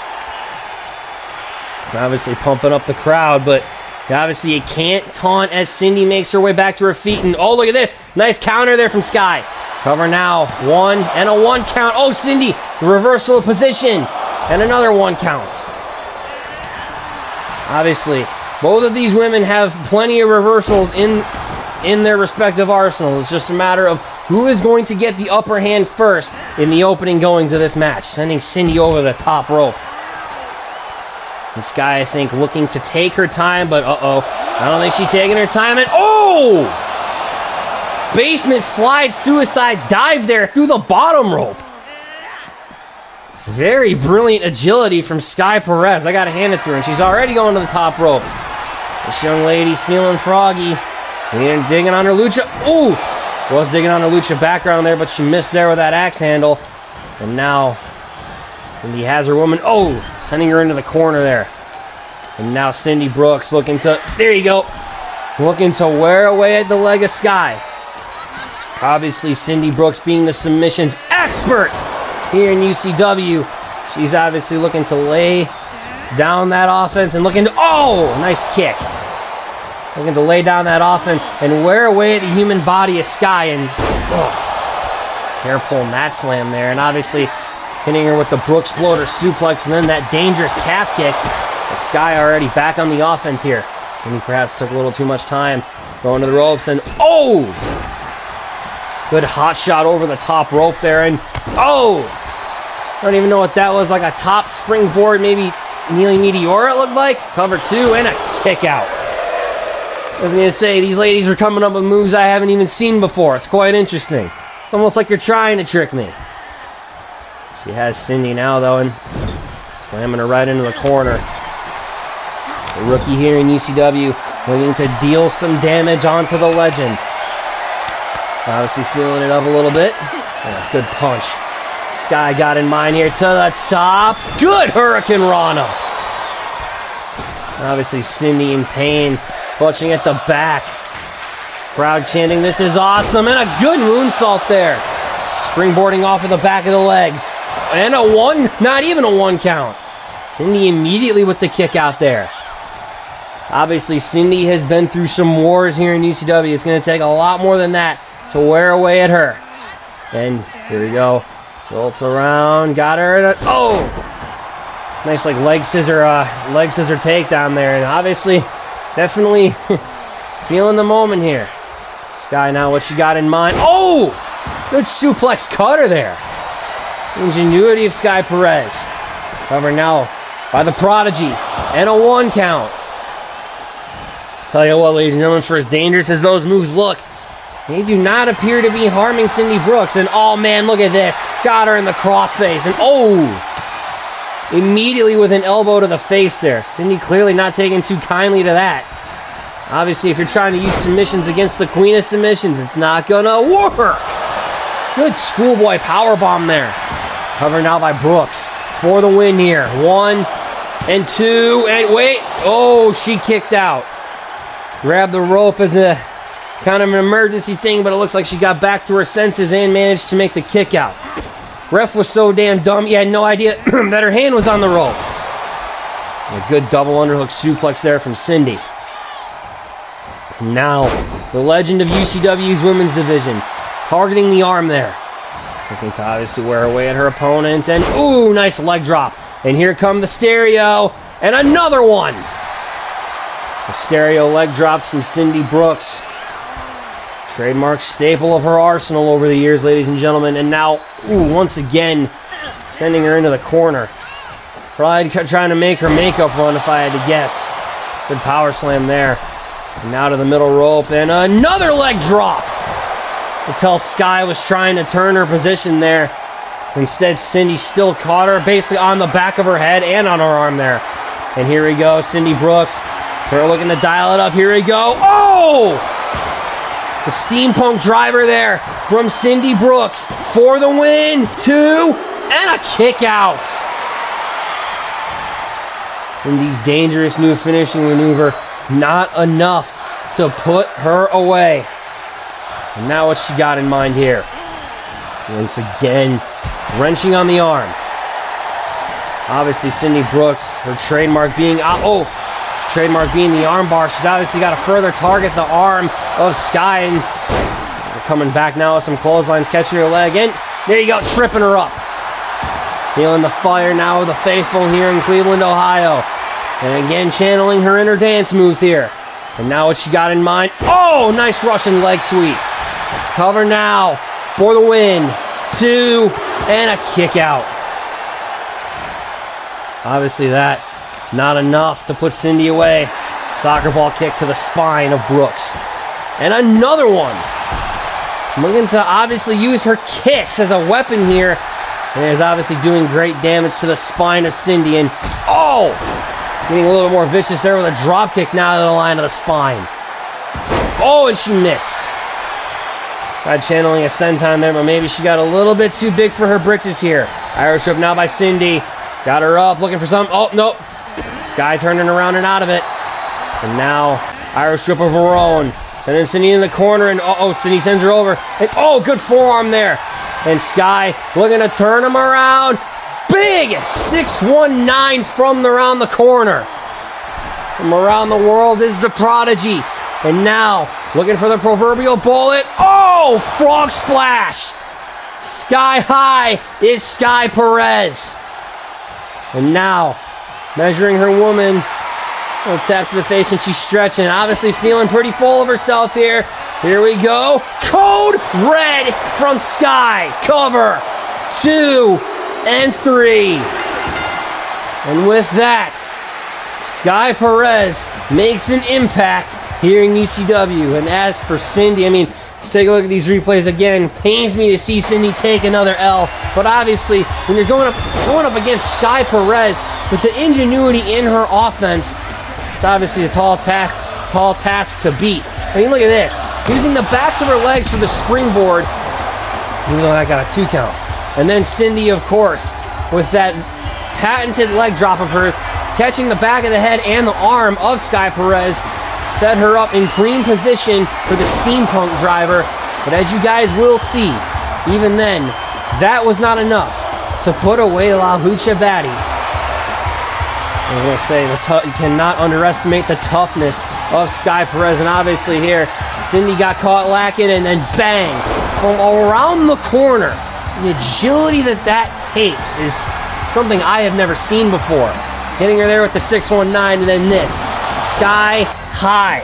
Obviously pumping up the crowd, but obviously you can't taunt as Cindy makes her way back to her feet. And oh, look at this. Nice counter there from Sky. Cover now. 1 and a 1 count. Oh, Cindy, the reversal of position. And another 1 count. Obviously, both of these women have plenty of reversals in their respective arsenals. It's just a matter of who is going to get the upper hand first in the opening goings of this match, sending Cindy over the top rope. And Sky, I think, looking to take her time, but I don't think she's taking her time. And oh! Basement slide suicide dive there through the bottom rope. Very brilliant agility from Sky Perez. I gotta hand it to her, and she's already going to the top rope. This young lady's feeling froggy. Digging on her Lucha. Ooh! Was digging on her Lucha background there, but she missed there with that axe handle. And now, Cindy has her woman. Oh! Sending her into the corner there. And now Cindy Brooks looking to... There you go. Looking to wear away at the leg of Sky. Obviously, Cindy Brooks being the submissions expert here in UCW. She's obviously looking to lay down that offense and looking to... Oh! Nice kick. Looking to lay down that offense and wear away at the human body of Sky. And Careful mat slam there, and obviously hitting her with the Brooks Bloater suplex, and then that dangerous calf kick. The Sky already back on the offense here. Cindy perhaps took a little too much time going to the ropes, and oh! Good hot shot over the top rope there, and oh! I don't even know what that was, like a top springboard, maybe kneeling meteor it looked like. Cover 2 and a kick out. I was going to say, these ladies are coming up with moves I haven't even seen before. It's quite interesting. It's almost like they're trying to trick me. She has Cindy now, though, and slamming her right into the corner. The rookie here in UCW looking to deal some damage onto the legend. Obviously feeling it up a little bit. Yeah, good punch. Sky got in mind here to the top. Good Hurricane Rana. Obviously Cindy in pain, clutching at the back. Crowd chanting, "This is awesome," and a good moonsault there. Springboarding off of the back of the legs. And a one, not even a 1 count. Cindy immediately with the kick out there. Obviously Cindy has been through some wars here in UCW. It's going to take a lot more than that to wear away at her. And here we go. Tilts around, got her, and oh! Nice like leg scissor takedown there, and obviously, definitely feeling the moment here. Sky now, what she got in mind? Oh! Good suplex cutter there. Ingenuity of Sky Perez. Covered now by the Prodigy, and a 1 count. Tell you what, ladies and gentlemen, for as dangerous as those moves look, they do not appear to be harming Cindy Brooks. And oh man, look at this. Got her in the crossface. And oh! Immediately with an elbow to the face there. Cindy clearly not taking too kindly to that. Obviously, if you're trying to use submissions against the queen of submissions, it's not gonna work. Good schoolboy powerbomb there. Covered now by Brooks for the win here. 1 and 2, and wait. Oh, she kicked out. Grabbed the rope as a kind of an emergency thing, but it looks like she got back to her senses and managed to make the kick out. Ref was so damn dumb, he had no idea that her hand was on the rope. And a good double underhook suplex there from Cindy. And now, the legend of UCW's women's division, targeting the arm there. Looking to obviously wear away at her opponent, and ooh, nice leg drop. And here come the stereo, and another one. The stereo leg drops from Cindy Brooks. Trademark staple of her arsenal over the years, ladies and gentlemen. And now, ooh, once again, sending her into the corner. Probably trying to make her makeup run if I had to guess. Good power slam there. And now to the middle rope, and another leg drop. Until Sky was trying to turn her position there. Instead, Cindy still caught her basically on the back of her head and on her arm there. And here we go, Cindy Brooks. They're looking to dial it up. Here we go. Oh! The steampunk driver there from Cindy Brooks for the win. 2 and a kick out. Cindy's dangerous new finishing maneuver, not enough to put her away. And now what she got in mind here? Once again, wrenching on the arm. Obviously Cindy Brooks, her trademark being trademark being the arm bar. She's obviously got to further target the arm of Sky, and we're coming back now with some clotheslines, catching her leg, and there you go, tripping her up. Feeling the fire now of the faithful here in Cleveland, Ohio. And again, channeling her inner dance moves here. And now what she got in mind? Oh, nice Russian leg sweep. Cover now for the win. 2 and a kick out. Obviously that not enough to put Cindy away. Soccer ball kick to the spine of Brooks. And another one. Looking to obviously use her kicks as a weapon here. And is obviously doing great damage to the spine of Cindy. And oh! Getting a little bit more vicious there with a drop kick now to the line of the spine. Oh, and she missed. Tried channeling a senton there, but maybe she got a little bit too big for her britches here. Irish whip now by Cindy. Got her up, looking for some. Oh, nope. Sky turning around and out of it. And now, Irish whip of her own. Sending Cindy in the corner, and Cindy sends her over. And oh, good forearm there. And Sky looking to turn him around. Big 619 from around the corner. From around the world is the Prodigy. And now, looking for the proverbial bullet. Oh, frog splash. Sky high is Sky Perez. And now, measuring her woman, a tap to the face, and she's stretching. Obviously feeling pretty full of herself here. Here we go. Code red from Sky. Cover 2 and 3. And with that, Sky Perez makes an impact here in UCW. And as for Cindy, I mean, let's take a look at these replays again. Pains me to see Cindy take another L. But obviously, when you're going up against Sky Perez with the ingenuity in her offense, it's obviously a tall task to beat. I mean, look at this. Using the backs of her legs for the springboard, even though that got a 2 count. And then Cindy, of course, with that patented leg drop of hers, catching the back of the head and the arm of Sky Perez, set her up in prime position for the steampunk driver. But as you guys will see, even then, that was not enough to put away La Lucha Baddie. I was going to say, you cannot underestimate the toughness of Sky Perez. And obviously here, Cindy got caught lacking, and then bang, from around the corner. The agility that takes is something I have never seen before. Hitting her there with the 619, and then this. Sky high.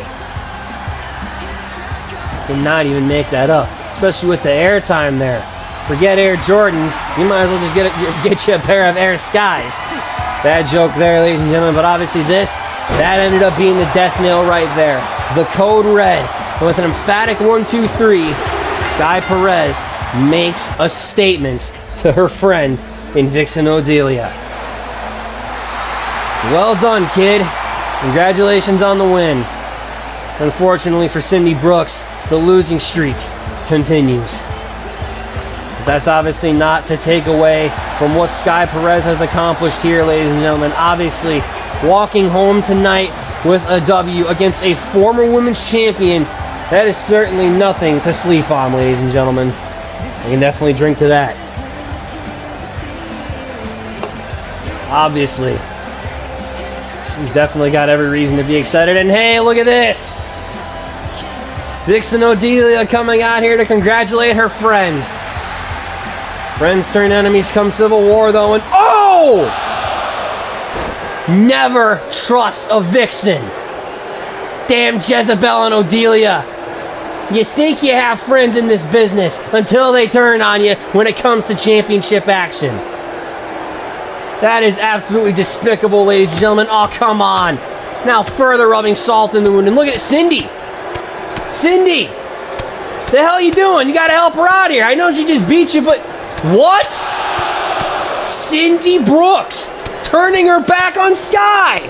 Did not even make that up, especially with the airtime there. Forget Air Jordans, you might as well just get you a pair of Air Skies. Bad joke there, ladies and gentlemen, but obviously that ended up being the death nail right there. The code red, and with an emphatic 1, 2, 3, Sky Perez makes a statement to her friend in Vixen Odelia. Well done, kid. Congratulations on the win. Unfortunately for Cindy Brooks, the losing streak continues. But that's obviously not to take away from what Sky Perez has accomplished here, ladies and gentlemen. Obviously, walking home tonight with a W against a former women's champion, that is certainly nothing to sleep on, ladies and gentlemen. I can definitely drink to that. Obviously, she's definitely got every reason to be excited. And hey, look at this! Vixen Odelia coming out here to congratulate her friend. Friends turn enemies come Civil War, though, and oh! Never trust a Vixen. Damn Jezebel and Odelia. You think you have friends in this business until they turn on you when it comes to championship action. That is absolutely despicable, ladies and gentlemen. Oh, come on. Now further rubbing salt in the wound. And look at Cindy. Cindy! The hell are you doing? You gotta help her out here. I know she just beat you, but... What? Cindy Brooks turning her back on Sky.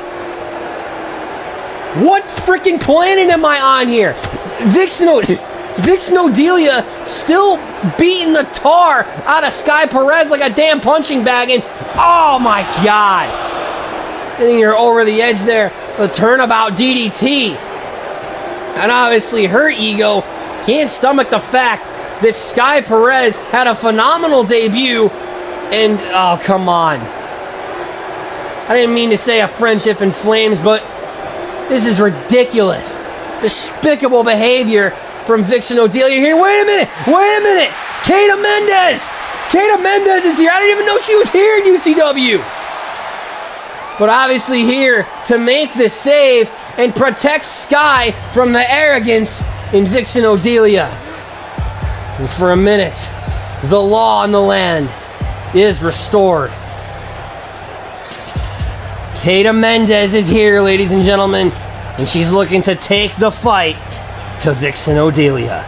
What freaking planet am I on here? Vixen Odelia still beating the tar out of Sky Perez like a damn punching bag, and oh my god, sitting here over the edge there, the turnabout DDT. And obviously her ego can't stomach the fact that Sky Perez had a phenomenal debut, and oh, come on. I didn't mean to say a friendship in flames, but this is ridiculous. Despicable behavior from Vixen Odelia here. Wait a minute! Kata Mendez is here. I didn't even know she was here in UCW. But obviously here to make the save and protect Sky from the arrogance in Vixen Odelia. And for a minute, the law in the land is restored. Kata Mendez is here, ladies and gentlemen, and she's looking to take the fight to Vixen Odelia.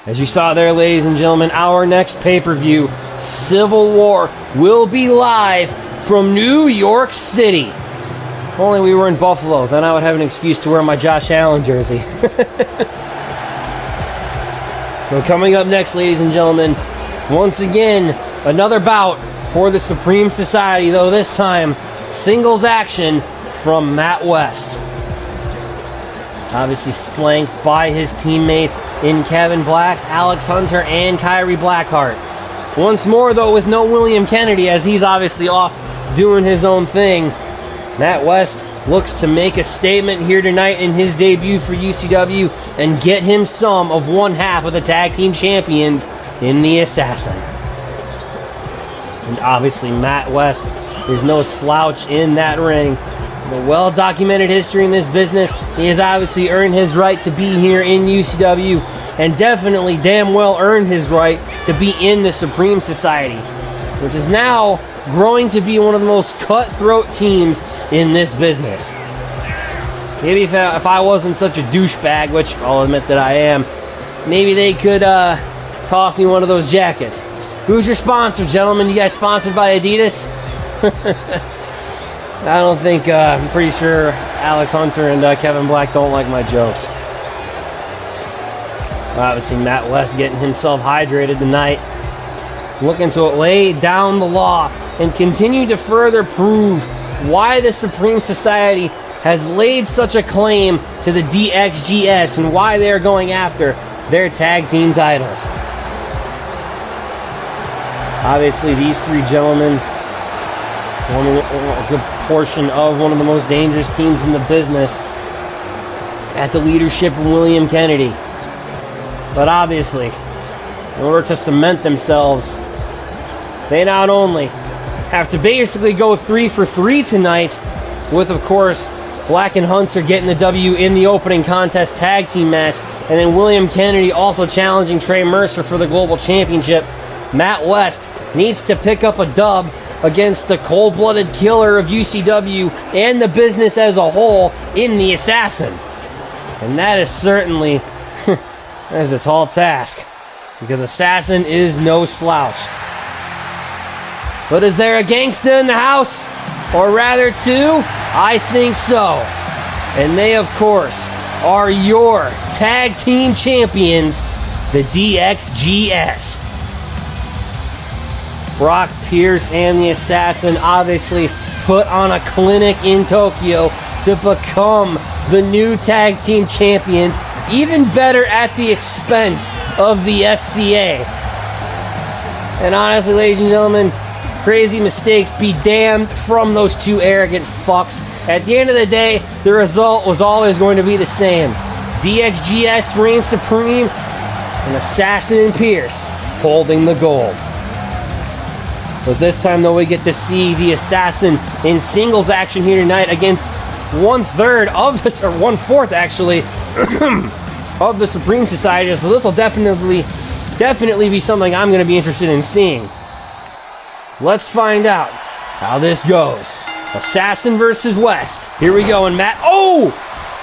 As you saw there, ladies and gentlemen, our next pay-per-view, Civil War, will be live from New York City. only we were in Buffalo. Then I would have an excuse to wear my Josh Allen jersey. So coming up next, ladies and gentlemen, once again, another bout for the Supreme Society, though this time, singles action from Matt West. Obviously flanked by his teammates in Kevin Black, Alex Hunter, and Kyrie Blackheart. Once more, though, with no William Kennedy, as he's obviously off doing his own thing. Matt West looks to make a statement here tonight in his debut for UCW and get him some of one half of the tag team champions in the Assassin. And obviously Matt West is no slouch in that ring. The well-documented history in this business, he has obviously earned his right to be here in UCW and definitely damn well earned his right to be in the Supreme Society, which is now growing to be one of the most cutthroat teams in this business. Maybe if I wasn't such a douchebag, which I'll admit that I am, maybe they could toss me one of those jackets. Who's your sponsor, gentlemen? You guys sponsored by Adidas? I don't think, I'm pretty sure Alex Hunter and Kevin Black don't like my jokes. Obviously, Matt West getting himself hydrated tonight, looking to lay down the law and continue to further prove why the Supreme Society has laid such a claim to the DXGS and why they're going after their tag team titles. Obviously, these three gentlemen forming a good portion of one of the most dangerous teams in the business at the leadership of William Kennedy. But obviously, in order to cement themselves, they not only have to basically go 3 for 3 tonight, with, of course, Black and Hunter getting the W in the opening contest tag team match, and then William Kennedy also challenging Trey Mercer for the Global Championship. Matt West needs to pick up a dub against the cold-blooded killer of UCW and the business as a whole in the Assassin. And that is certainly that is a tall task, because Assassin is no slouch. But is there a gangsta in the house? Or rather two? I think so. And they, of course, are your tag team champions, the DXGS. Brock Pierce and the Assassin obviously put on a clinic in Tokyo to become the new tag team champions, even better at the expense of the FCA. And honestly, ladies and gentlemen, crazy mistakes be damned from those two arrogant fucks. At the end of the day, the result was always going to be the same. DXGS reigns supreme, and Assassin and Pierce holding the gold. But this time, though, we get to see the Assassin in singles action here tonight against 1/3 of this, or 1/4 actually, of the Supreme Society. So this will definitely be something I'm going to be interested in seeing. Let's find out how this goes. Assassin versus West. Here we go, and Matt. Oh!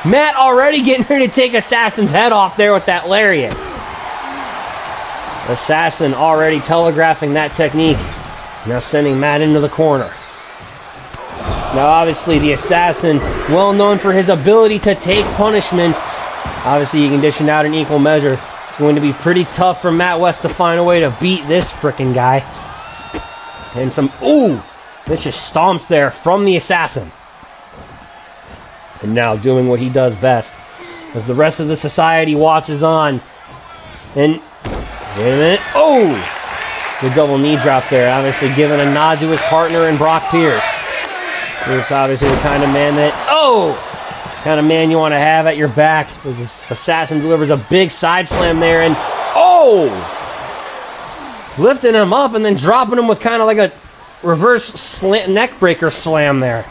Matt already getting ready to take Assassin's head off there with that lariat. Assassin already telegraphing that technique. Now sending Matt into the corner. Now obviously the Assassin, well known for his ability to take punishment. Obviously you can dish it out in equal measure. It's going to be pretty tough for Matt West to find a way to beat this frickin' guy. And some, ooh! Vicious stomps there from the Assassin. And now doing what he does best, as the rest of the society watches on. And, wait a minute, oh! The double knee drop there, obviously giving a nod to his partner in Brock Pierce. Pierce obviously the kind of man that, kind of man you want to have at your back. This Assassin delivers a big side slam there, and lifting him up and then dropping him with kind of like a reverse neck breaker slam there.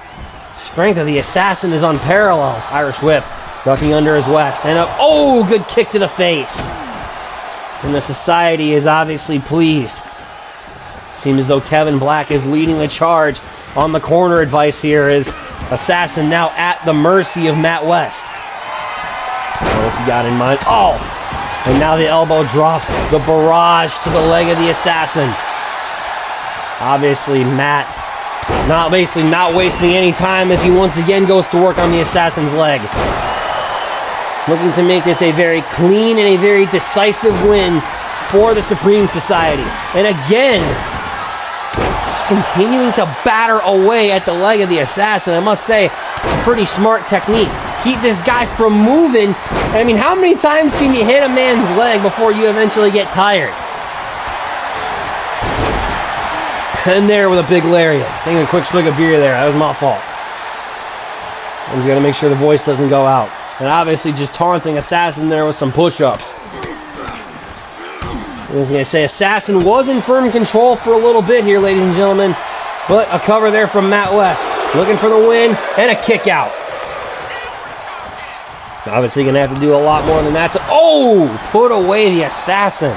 Strength of the Assassin is unparalleled. Irish whip, ducking under his West, and a good kick to the face. And the society is obviously pleased. Seems as though Kevin Black is leading the charge on the corner advice here, as Assassin now at the mercy of Matt West. What's he got in mind? And now the elbow drops, the barrage to the leg of the Assassin. Obviously Matt Not wasting any time as he once again goes to work on the Assassin's leg. Looking to make this a very clean and a very decisive win for the Supreme Society. And again, just continuing to batter away at the leg of the Assassin. I must say, it's a pretty smart technique. Keep this guy from moving. I mean, how many times can you hit a man's leg before you eventually get tired? And there with a big lariat. Taking a quick swig of beer there. That was my fault. He's got to make sure the voice doesn't go out. And obviously just taunting Assassin there with some push-ups. I was going to say, Assassin was in firm control for a little bit here, ladies and gentlemen. But a cover there from Matt West. Looking for the win and a kick out. Obviously going to have to do a lot more than that to... Oh! Put away the Assassin.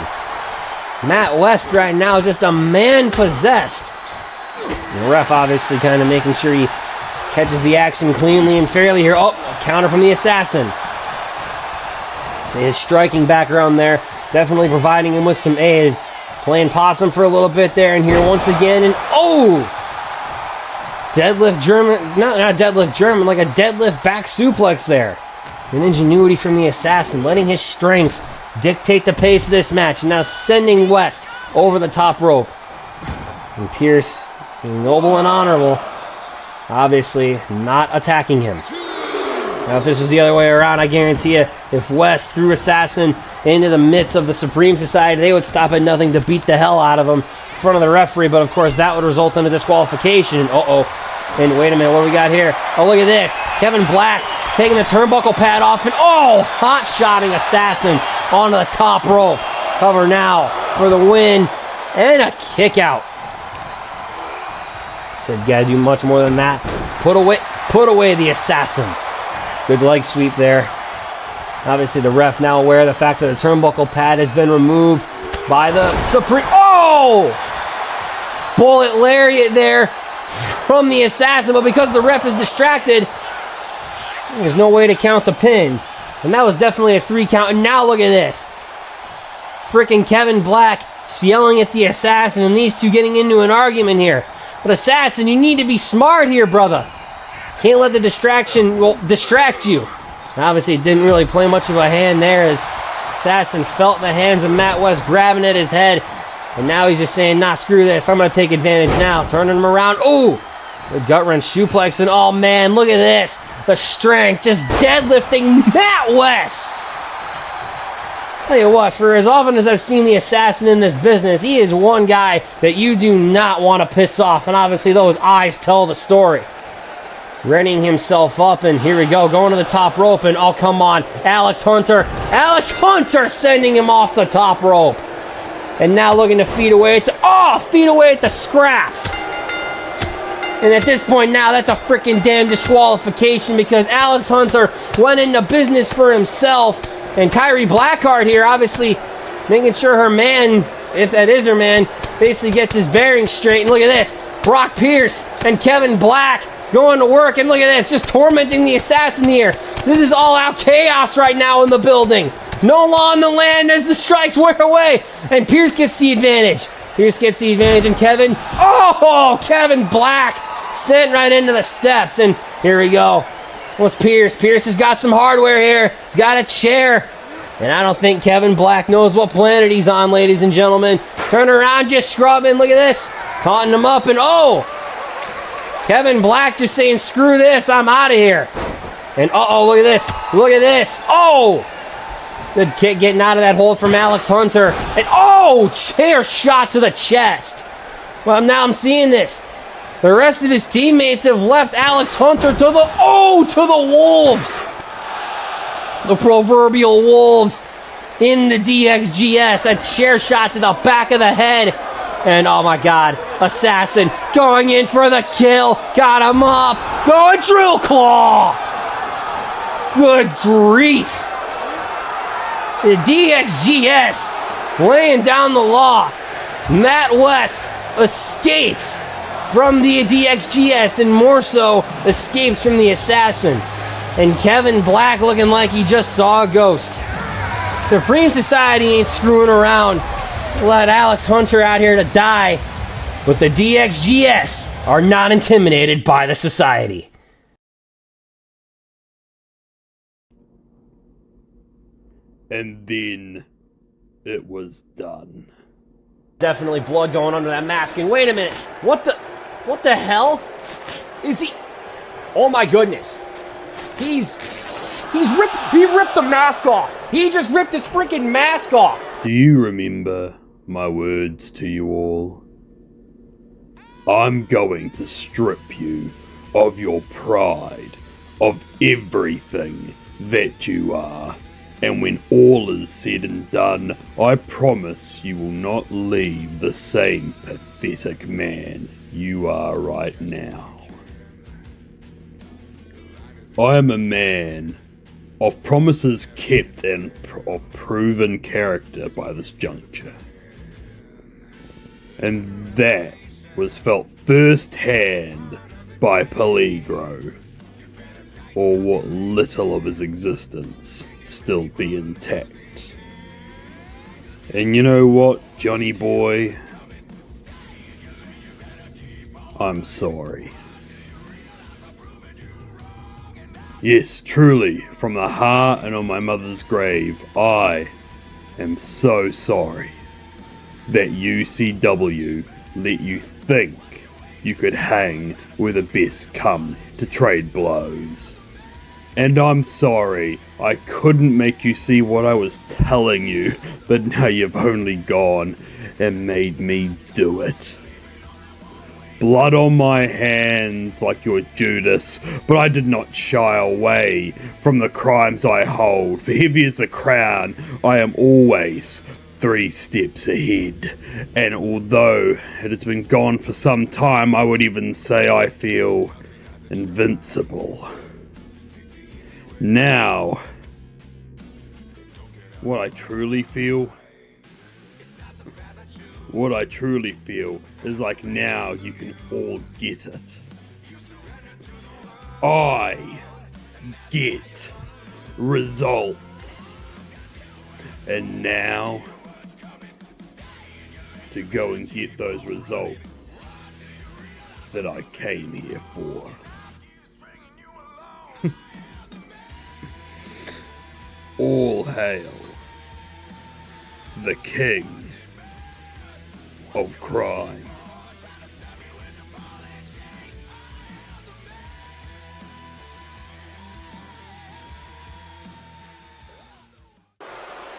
Matt West right now just a man possessed. The ref obviously kind of making sure he catches the action cleanly and fairly here. Oh, a counter from the Assassin. So his striking background there definitely providing him with some aid. Playing possum for a little bit there, and here once again, and oh! Deadlift German, not deadlift German, like a deadlift back suplex there. An ingenuity from the Assassin, letting his strength dictate the pace of this match, and now sending West over the top rope. And Pierce, being noble and honorable, obviously not attacking him. Now, if this was the other way around, I guarantee you, if West threw Assassin into the midst of the Supreme Society, they would stop at nothing to beat the hell out of him in front of the referee, but of course that would result in a disqualification. And wait a minute, what do we got here? Oh, look at this. Kevin Black taking the turnbuckle pad off, and hot-shotting Assassin onto the top rope. Cover now for the win, and a kick out. Said, gotta do much more than that. Put away the Assassin. Good leg sweep there. Obviously, the ref now aware of the fact that the turnbuckle pad has been removed by the Supreme... Oh! Bullet lariat there from the Assassin, but because the ref is distracted, there's no way to count the pin. And that was definitely a 3 count. And now look at this. Freaking Kevin Black yelling at the Assassin, and these two getting into an argument here. But Assassin, you need to be smart here, brother. Can't let the distraction distract you. Obviously, it didn't really play much of a hand there as Assassin felt the hands of Matt West grabbing at his head. And now he's just saying, nah, screw this. I'm going to take advantage now. Turning him around. Ooh! The gut wrench suplex. And oh, man, look at this. The strength just deadlifting Matt West. Tell you what, for as often as I've seen the Assassin in this business, he is one guy that you do not want to piss off. And obviously, those eyes tell the story. Readying himself up, and here we go, going to the top rope, and oh, come on, Alex Hunter sending him off the top rope. And now looking to feed away at the scraps. And at this point now, that's a freaking damn disqualification because Alex Hunter went into business for himself. And Kyrie Blackheart here, obviously making sure her man, if that is her man, basically gets his bearings straight. And look at this, Brock Pierce and Kevin Black going to work, and look at this, just tormenting the Assassin here. This is all-out chaos right now in the building. No law in the land as the strikes wear away, and Pierce gets the advantage. And Kevin Black sent right into the steps, and here we go. What's Pierce? Pierce has got some hardware here. He's got a chair, and I don't think Kevin Black knows what planet he's on, ladies and gentlemen. Turn around, just scrubbing. Look at this, taunting him up, and Kevin Black just saying, screw this, I'm out of here. And look at this. Good kick getting out of that hold from Alex Hunter. And chair shot to the chest. Well, now I'm seeing this. The rest of his teammates have left Alex Hunter to the wolves. The proverbial wolves in the DXGS. A chair shot to the back of the head. And oh my God, Assassin going in for the kill. Got him up. Going drill claw. Good grief. The DXGS laying down the law. Matt West escapes from the DXGS and more so escapes from the Assassin. And Kevin Black looking like he just saw a ghost. Supreme Society ain't screwing around. Let Alex Hunter out here to die. but the DXGS are not intimidated by the society. And then it was done. Definitely blood going under that mask. And wait a minute, what the hell is he? Oh my goodness, he ripped the mask off. He just ripped his freaking mask off. Do you remember my words to you all? I'm going to strip you of your pride, of everything that you are. And when all is said and done, I promise you will not leave the same pathetic man you are right now. I am a man of promises kept and of proven character by this juncture. And that was felt firsthand by Peligro, or what little of his existence still be intact. And you know what, Johnny boy? I'm sorry. Yes, truly, from the heart and on my mother's grave, I am so sorry that UCW let you think you could hang where the best come to trade blows. And I'm sorry I couldn't make you see what I was telling you, but now you've only gone and made me do it. Blood on my hands like your Judas, but I did not shy away from the crimes I hold. For heavy as a crown, I am always 3 steps ahead. And although it has been gone for some time, I would even say I feel invincible. Now, what I truly feel is like now you can all get it. I get results. And now, to go and get those results that I came here for. All hail the king of crime.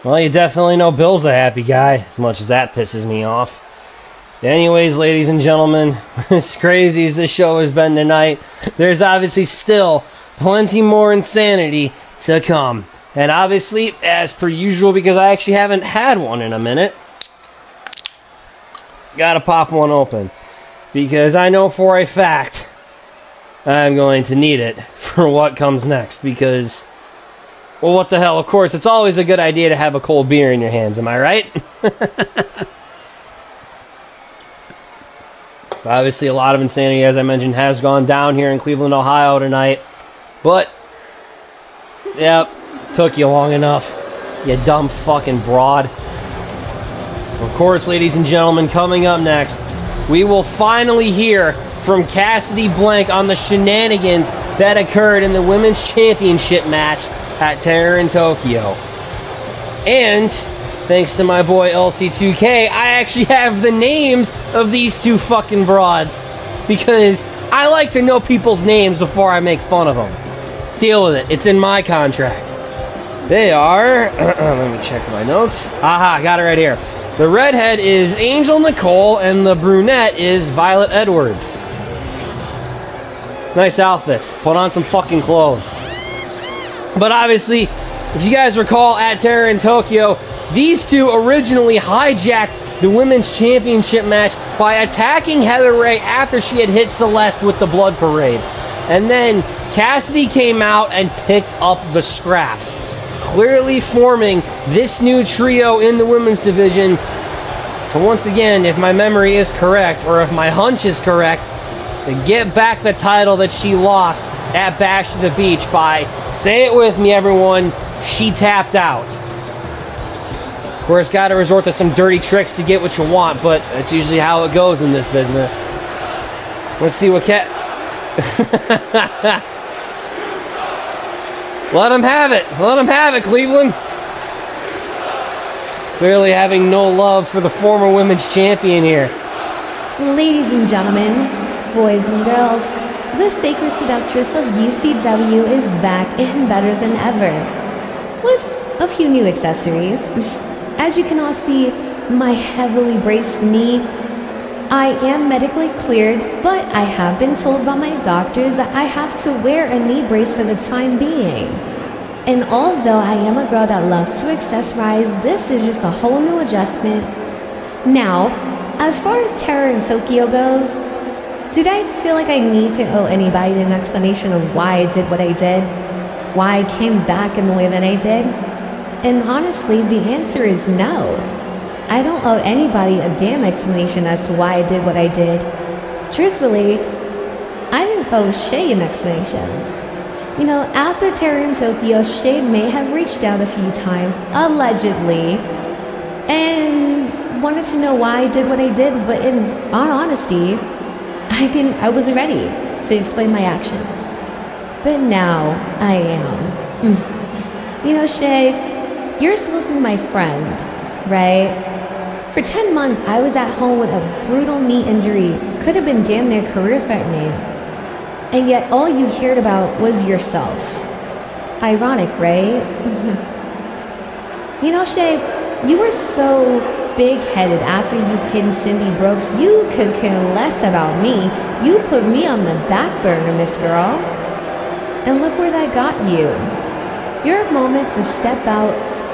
Well, you definitely know Bill's a happy guy, as much as that pisses me off. Anyways, ladies and gentlemen, as crazy as this show has been tonight, there's obviously still plenty more insanity to come. And obviously, as per usual, because I actually haven't had one in a minute, gotta pop one open. Because I know for a fact I'm going to need it for what comes next. Because, well, what the hell? Of course, it's always a good idea to have a cold beer in your hands, am I right? Obviously, a lot of insanity, as I mentioned, has gone down here in Cleveland, Ohio tonight. But, yep. Took you long enough, you dumb fucking broad. Of course, ladies and gentlemen, coming up next, we will finally hear from Cassidy Blank on the shenanigans that occurred in the Women's Championship match at Terror in Tokyo. And, thanks to my boy LC2K, I actually have the names of these two fucking broads. Because I like to know people's names before I make fun of them. Deal with it, it's in my contract. They are, let me check my notes. Aha, got it right here. The redhead is Angel Nicole, and the brunette is Violet Edwards. Nice outfits. Put on some fucking clothes. But obviously, if you guys recall at Terror in Tokyo, these two originally hijacked the Women's Championship match by attacking Heather Ray after she had hit Celeste with the Blood Parade. And then Cassidy came out and picked up the scraps, clearly forming this new trio in the women's division to once again, if my memory is correct, or if my hunch is correct, to get back the title that she lost at Bash to the Beach by, say it with me everyone, she tapped out. Of course, gotta resort to some dirty tricks to get what you want, but that's usually how it goes in this business. Let's see what Let him have it. Let him have it, Cleveland. Clearly having no love for the former women's champion here. Ladies and gentlemen, boys and girls, the Sacred Seductress of UCW is back and better than ever, with a few new accessories. As you can all see, my heavily braced knee. I am medically cleared, but I have been told by my doctors that I have to wear a knee brace for the time being. And although I am a girl that loves to accessorize, this is just a whole new adjustment. Now, as far as Terror in Tokyo goes, did I feel like I need to owe anybody an explanation of why I did what I did? Why I came back in the way that I did? And honestly, the answer is no. I don't owe anybody a damn explanation as to why I did what I did. Truthfully, I didn't owe Shay an explanation. You know, after Terror in Tokyo, Shay may have reached out a few times, allegedly, and wanted to know why I did what I did, but in all honesty, I wasn't ready to explain my actions. But now I am. You know, Shay, you're supposed to be my friend, right? For 10 months, I was at home with a brutal knee injury. Could have been damn near career-threatening. And yet all you cared about was yourself. Ironic, right? You know, Shay, you were so big-headed after you pinned Cindy Brooks. You could care less about me. You put me on the back burner, Miss Girl. And look where that got you. Your moment to step out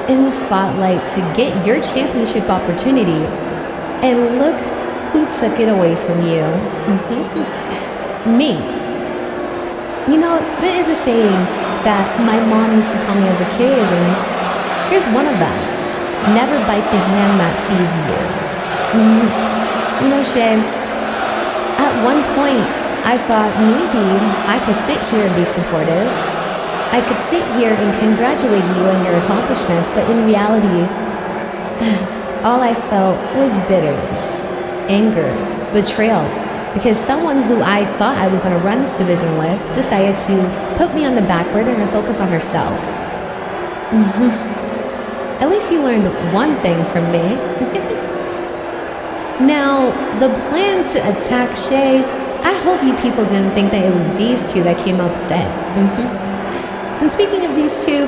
in the spotlight to get your championship opportunity. And look who took it away from you. Me. You know, there is a saying that my mom used to tell me as a kid, and here's one of them. Never bite the hand that feeds you. You know, Shay, at one point, I thought maybe I could sit here and be supportive. I could sit here and congratulate you on your accomplishments, but in reality, all I felt was bitterness, anger, betrayal, because someone who I thought I was going to run this division with decided to put me on the back burner and focus on herself. At least you learned one thing from me. Now, the plan to attack Shay, I hope you people didn't think that it was these two that came up with that. And speaking of these two,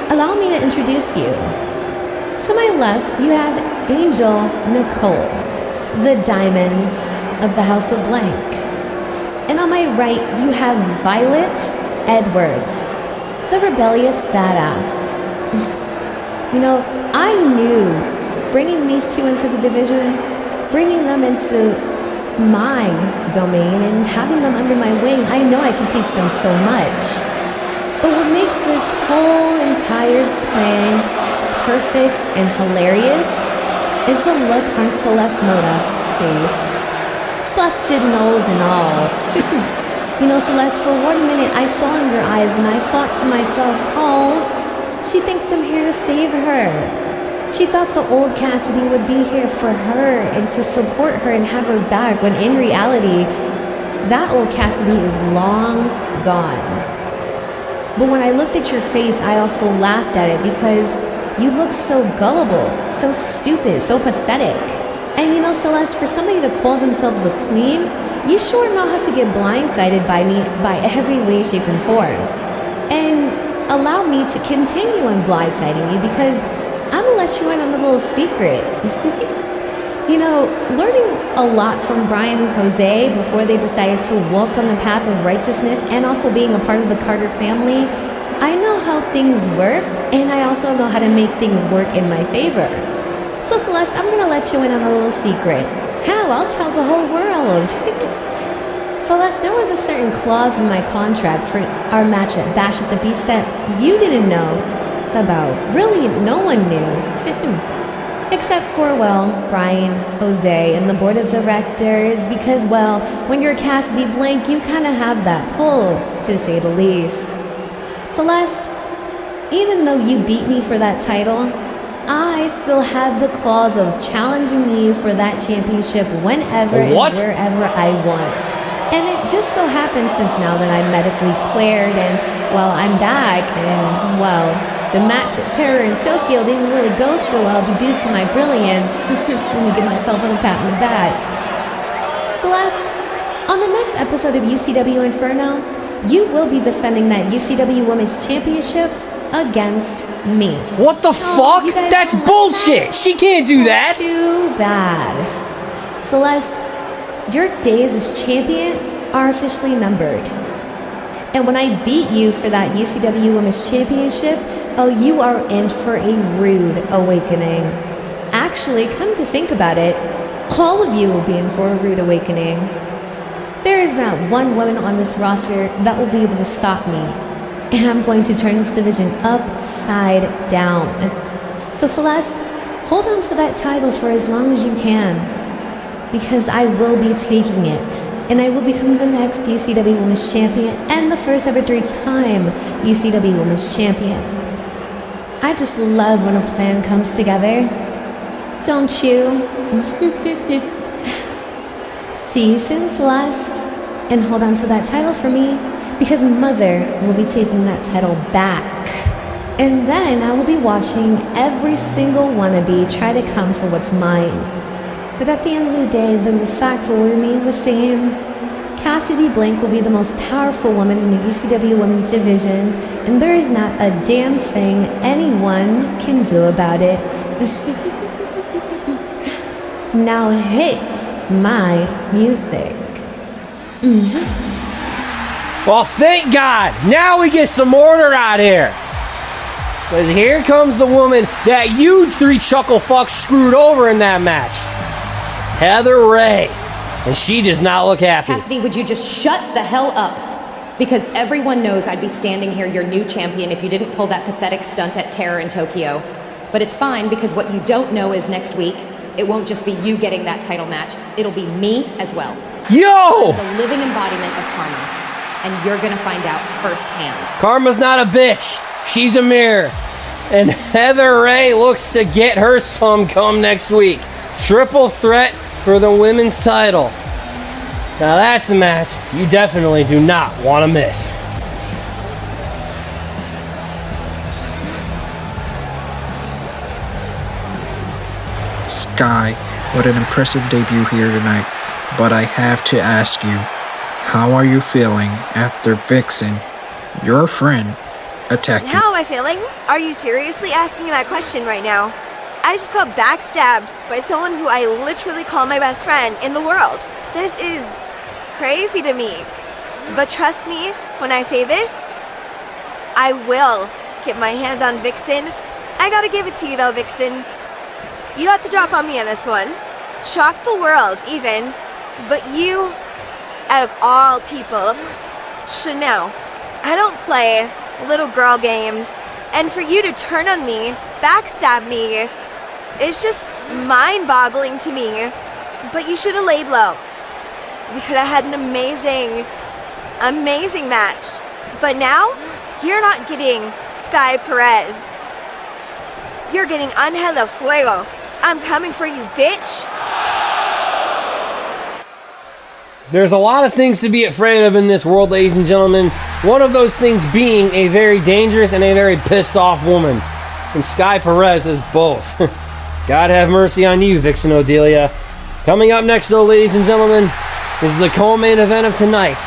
allow me to introduce you. To my left, you have Angel Nicole, the diamond of the House of Blank. And on my right, you have Violet Edwards, the rebellious badass. You know, I knew bringing these two into the division, bringing them into my domain and having them under my wing, I know I can teach them so much. But what makes this whole entire plan perfect and hilarious is the look on Celeste Mota's face. Busted nose and all. You know, Celeste, for 1 minute I saw in your eyes and I thought to myself, oh, she thinks I'm here to save her. She thought the old Cassidy would be here for her and to support her and have her back, when in reality, that old Cassidy is long gone. But when I looked at your face, I also laughed at it because you look so gullible, so stupid, so pathetic. And you know, Celeste, for somebody to call themselves a queen, you sure know how to get blindsided by me by every way, shape, and form. And allow me to continue on blindsiding you because I'm gonna let you in on a little secret. You know, learning a lot from Brian and Jose before they decided to walk on the path of righteousness and also being a part of the Carter family, I know how things work, and I also know how to make things work in my favor. So Celeste, I'm gonna let you in on a little secret. How? I'll tell the whole world. Celeste, there was a certain clause in my contract for our match at Bash at the Beach that you didn't know about. Really, no one knew. Except for, well, Brian, Jose, and the board of directors, because, well, when you're Cassidy Blank, you kind of have that pull, to say the least. Celeste, even though you beat me for that title, I still have the clause of challenging you for that championship whenever What? and wherever I want. And it just so happens since now that I'm medically cleared and, well, I'm back and, well, the match at Terror in Tokyo didn't really go so well due to my brilliance. Let me give myself a pat on the back. Celeste, on the next episode of UCW Inferno, you will be defending that UCW Women's Championship against me. What the fuck? you guys That's don't like bullshit. that? She can't do that. Too bad. Celeste, your days as champion are officially numbered. And when I beat you for that UCW Women's Championship, oh, you are in for a rude awakening. Actually, come to think about it, all of you will be in for a rude awakening. There is not one woman on this roster that will be able to stop me. And I'm going to turn this division upside down. So Celeste, hold on to that title for as long as you can. Because I will be taking it. And I will become the next UCW Women's Champion and the first ever 3-time UCW Women's Champion. I just love when a plan comes together. Don't you? See you soon, Celeste. And hold on to that title for me, because Mother will be taking that title back. And then I will be watching every single wannabe try to come for what's mine. But at the end of the day, the fact will remain the same. Cassidy Blank will be the most powerful woman in the UCW Women's Division, and there is not a damn thing anyone can do about it. Now hit my music. Well, thank God. Now we get some order out here. Because here comes the woman that you three chuckle fucks screwed over in that match. Heather Ray. And she does not look happy. Cassidy, would you just shut the hell up? Because everyone knows I'd be standing here your new champion if you didn't pull that pathetic stunt at Terror in Tokyo. But it's fine, because what you don't know is next week, it won't just be you getting that title match. It'll be me as well. Yo! I'm the living embodiment of karma. And you're gonna find out firsthand. Karma's not a bitch. She's a mirror. And Heather Ray looks to get her some come next week. Triple threat for the women's title. Now that's a match you definitely do not want to miss. Sky, what an impressive debut here tonight. But I have to ask you, how are you feeling after Vixen, your friend, attacked you? How am I feeling? Are you seriously asking that question right now? I just got backstabbed by someone who I literally call my best friend in the world. This is crazy to me. But trust me when I say this, I will get my hands on Vixen. I gotta give it to you though, Vixen. You got the drop on me on this one. Shocked the world even. But you, out of all people, should know. I don't play little girl games. And for you to turn on me, backstab me, it's just mind-boggling to me. But you should have laid low. We could have had an amazing match. But now, you're not getting Sky Perez. You're getting Ángel de Fuego. I'm coming for you, bitch. There's a lot of things to be afraid of in this world, ladies and gentlemen. One of those things being a very dangerous and a very pissed off woman. And Sky Perez is both. God have mercy on you, Vixen Odelia. Coming up next, though, ladies and gentlemen, is the co-main event of tonight.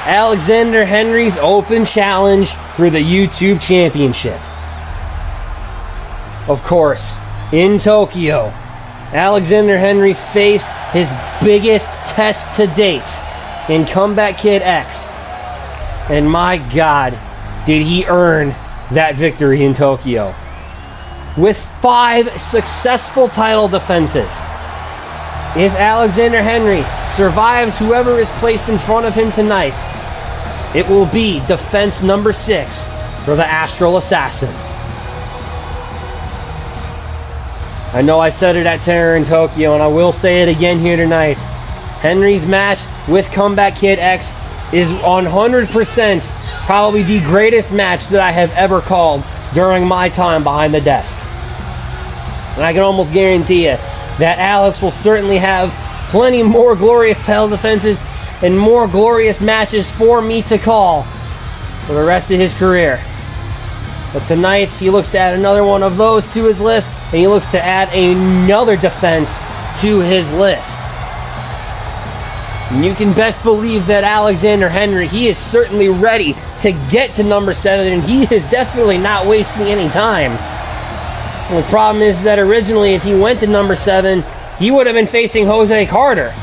Alexander Henry's open challenge for the YouTube Championship. Of course, in Tokyo, Alexander Henry faced his biggest test to date in Comeback Kid X. And my God, did he earn that victory in Tokyo. With 5 successful title defenses. If Alexander Henry survives whoever is placed in front of him tonight, it will be defense number 6 for the Astral Assassin. I know I said it at Terror in Tokyo, and I will say it again here tonight. Henry's match with Comeback Kid X is 100% probably the greatest match that I have ever called during my time behind the desk. And I can almost guarantee you that Alex will certainly have plenty more glorious title defenses and more glorious matches for me to call for the rest of his career. But tonight, he looks to add another one of those to his list, and he looks to add another defense to his list. And you can best believe that Alexander Henry, he is certainly ready to get to number 7, and he is definitely not wasting any time. And the problem is that originally, if he went to number 7, he would have been facing José Carter.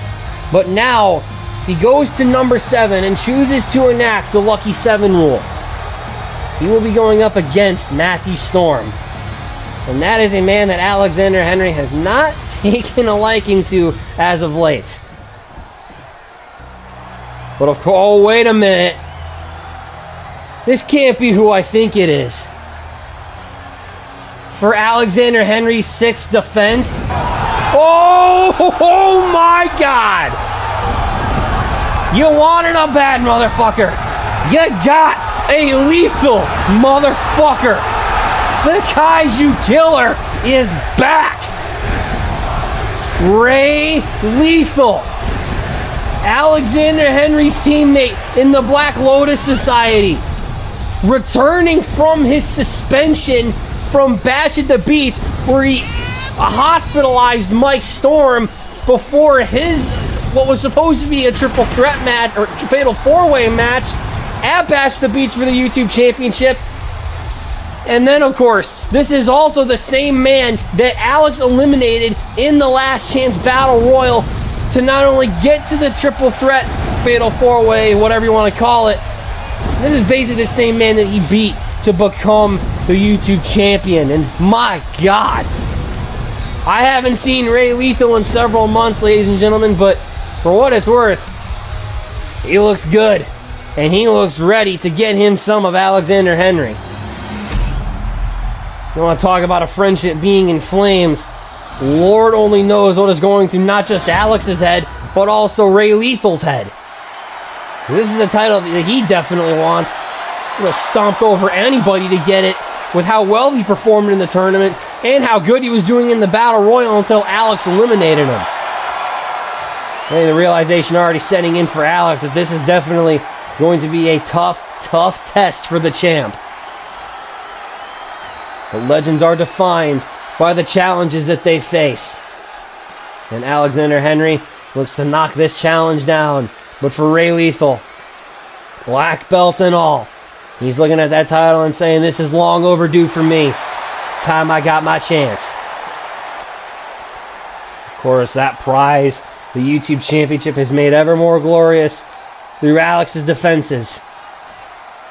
But now, if he goes to number 7 and chooses to enact the Lucky 7 rule, he will be going up against Matthew Storm. And that is a man that Alexander Henry has not taken a liking to as of late. But of course, oh, wait a minute. This can't be who I think it is. For Alexander Henry's 6th defense. Oh my God! You wanted a bad motherfucker. You got a lethal motherfucker. The Kaiju Killer is back. Ray Lethal. Alexander Henry's teammate in the Black Lotus Society. Returning from his suspension from Bash at the Beach, where he hospitalized Mike Storm before his, what was supposed to be a triple threat match, or fatal 4-way match, at Bash at the Beach for the YouTube Championship. And then, of course, this is also the same man that Alex eliminated in the Last Chance Battle Royal to not only get to the triple threat, fatal 4-way, whatever you want to call it. This is basically the same man that he beat to become the YouTube champion. And my God, I haven't seen Ray Lethal in several months, ladies and gentlemen, but for what it's worth, he looks good. And he looks ready to get him some of Alexander Henry. You want to talk about a friendship being in flames? Lord only knows what is going through not just Alex's head, but also Ray Lethal's head. This is a title that he definitely wants. He would have stomped over anybody to get it with how well he performed in the tournament and how good he was doing in the Battle Royal until Alex eliminated him. I think the realization already setting in for Alex that this is definitely going to be a tough test for the champ. The legends are defined by the challenges that they face. And Alexander Henry looks to knock this challenge down. But for Ray Lethal, black belt and all, he's looking at that title and saying, this is long overdue for me. It's time I got my chance. Of course, that prize, the YouTube Championship, is made ever more glorious through Alex's defenses.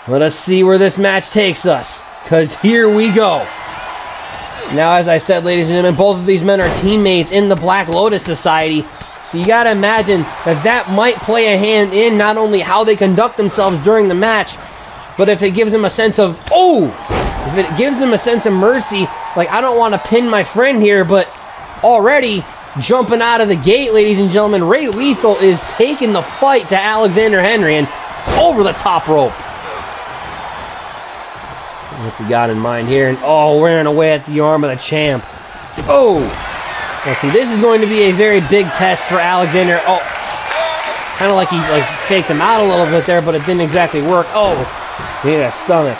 Let us see where this match takes us, because here we go. Now, as I said, ladies and gentlemen, both of these men are teammates in the Black Lotus Society, so you gotta imagine that might play a hand in not only how they conduct themselves during the match, but if it gives them a sense of, if it gives them a sense of mercy, like, I don't want to pin my friend here, but already jumping out of the gate, ladies and gentlemen, Ray Lethal is taking the fight to Alexander Henry and over the top rope. What's he got in mind here? And wearing away at the arm of the champ. Now see, this is going to be a very big test for Alexander. Kind of like he faked him out a little bit there, but it didn't exactly work. Yeah, stomach.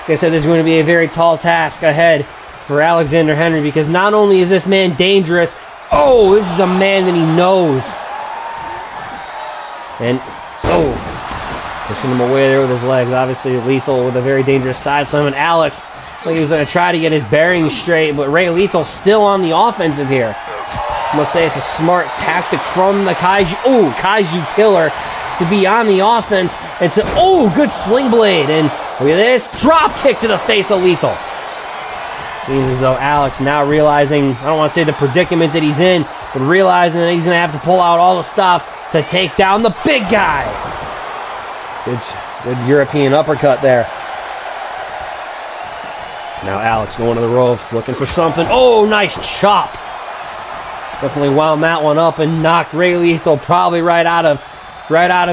Like I said, this is going to be a very tall task ahead for Alexander Henry, because not only is this man dangerous, this is a man that he knows. And, pushing him away there with his legs. Obviously, Lethal with a very dangerous side slam. And Alex, like he was going to try to get his bearings straight, but Ray Lethal's still on the offensive here. I must say it's a smart tactic from the Kaiju Killer to be on the offense and to, good sling blade. And look at this, drop kick to the face of Lethal. Seems as though Alex now realizing, I don't want to say the predicament that he's in, but realizing that he's going to have to pull out all the stops to take down the big guy. Good European uppercut there. Now Alex going to the ropes, looking for something. Nice chop. Definitely wound that one up and knocked Ray Lethal probably right out of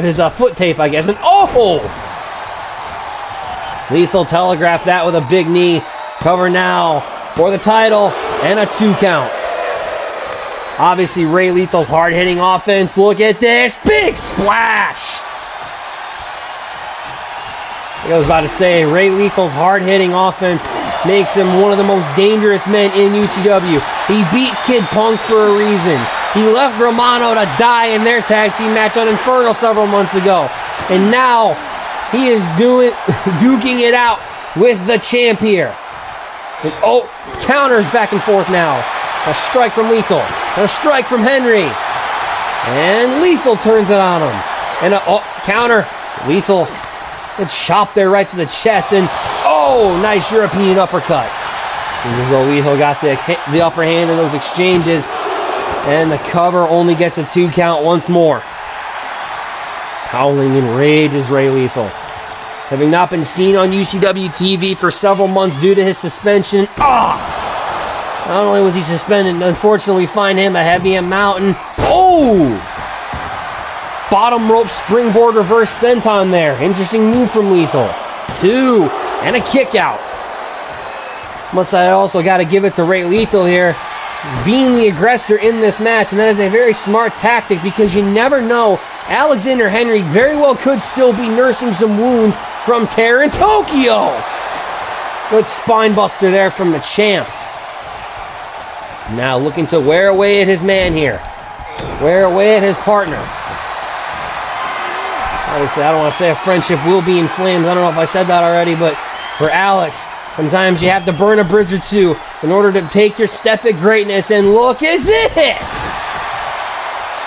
his foot tape, I guess. And Lethal telegraphed that with a big knee. Cover now for the title. And a 2 count. Obviously, Ray Lethal's hard-hitting offense. Look at this. Big splash. Like I was about to say, Ray Lethal's hard-hitting offense makes him one of the most dangerous men in UCW. He beat Kid Punk for a reason. He left Romano to die in their tag team match on Inferno several months ago. And now, he is duking it out with the champ here. And, oh, counters back and forth now. A strike from Lethal. And a strike from Henry. And Lethal turns it on him. And a counter. Lethal. A chop there right to the chest. And oh, nice European uppercut. Seems as though Lethal got the upper hand in those exchanges. And the cover only gets a 2 count once more. Howling in rage is Ray Lethal. Having not been seen on UCW TV for several months due to his suspension. Not only was he suspended, unfortunately we find him a heavy amount. And oh! Bottom rope springboard reverse senton there. Interesting move from Lethal. 2. And a kick out. Must I also got to give it to Ray Lethal here. He's being the aggressor in this match, and that is a very smart tactic because you never know. Alexander Henry very well could still be nursing some wounds from Terror in Tokyo. Good spine buster there from the champ. Now looking to wear away at his man here. Wear away at his partner. Obviously, I don't want to say a friendship will be in flames. I don't know if I said that already, but for Alex, sometimes you have to burn a bridge or two in order to take your step at greatness. And look at this!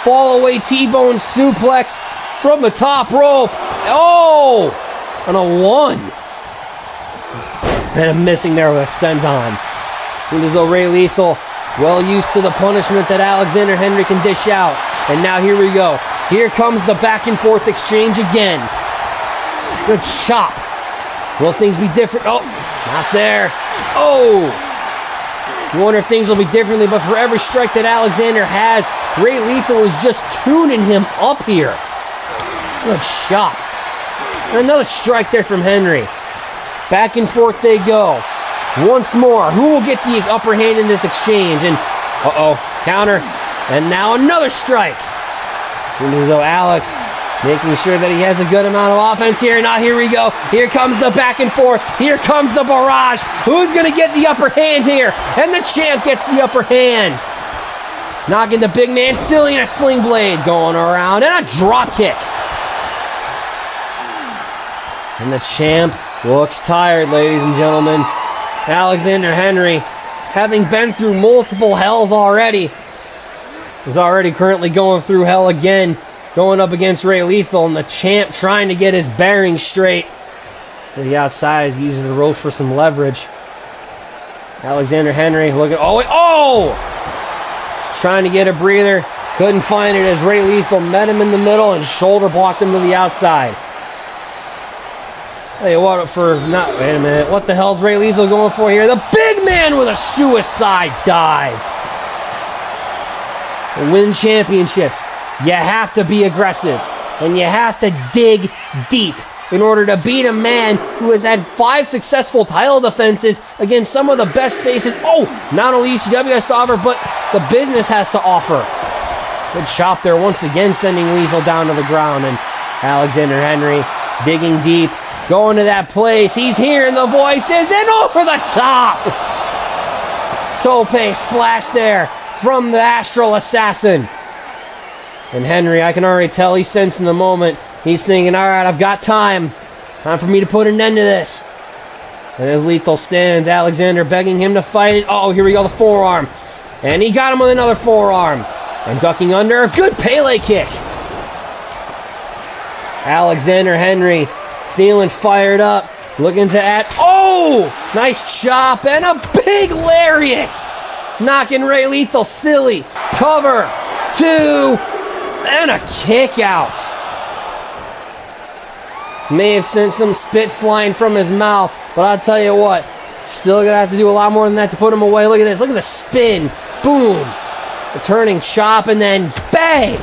Fall away T-bone suplex from the top rope. Oh! And a 1. And a missing there with a senton. Seems as though Ray Lethal well used to the punishment that Alexander Henry can dish out. And now here we go. Here comes the back and forth exchange again. Good chop. Will things be different? Oh, not there. Oh! You wonder if things will be differently, but for every strike that Alexander has, Ray Lethal is just tuning him up here. Good chop. And another strike there from Henry. Back and forth they go. Once more, who will get the upper hand in this exchange? And, counter. And now another strike. Seems as though Alex making sure that he has a good amount of offense here. Now here we go. Here comes the back and forth. Here comes the barrage. Who's going to get the upper hand here? And the champ gets the upper hand. Knocking the big man silly in a sling blade. Going around. And a drop kick. And the champ looks tired, ladies and gentlemen. Alexander Henry, having been through multiple hells already, is already currently going through hell again, going up against Ray Lethal, and the champ trying to get his bearings straight. To the outside as he uses the ropes for some leverage. Alexander Henry looking, trying to get a breather, couldn't find it as Ray Lethal met him in the middle and shoulder blocked him to the outside. Tell you what, wait a minute, what the hell's Ray Lethal going for here? The big man with a suicide dive. To win championships, you have to be aggressive, and you have to dig deep in order to beat a man who has had 5 successful title defenses against some of the best faces. Not only UCW has to offer, but the business has to offer. Good chop there once again, sending Lethal down to the ground, and Alexander Henry digging deep. Going to that place. He's hearing the voices and over the top. Tope splash there from the Astral Assassin. And Henry, I can already tell he's sensing the moment. He's thinking, all right, I've got time. Time for me to put an end to this. And as Lethal stands, Alexander begging him to fight it. Oh, here we go, the forearm. And he got him with another forearm. And ducking under. Good Pele kick. Alexander Henry feeling fired up, looking to add. Nice chop and a big lariat, knocking Ray Lethal silly. Cover, 2, and a kick out. May have sent some spit flying from his mouth, but I'll tell you what, still gonna have to do a lot more than that to put him away. Look at this, look at the spin, boom, the turning chop, and then bang.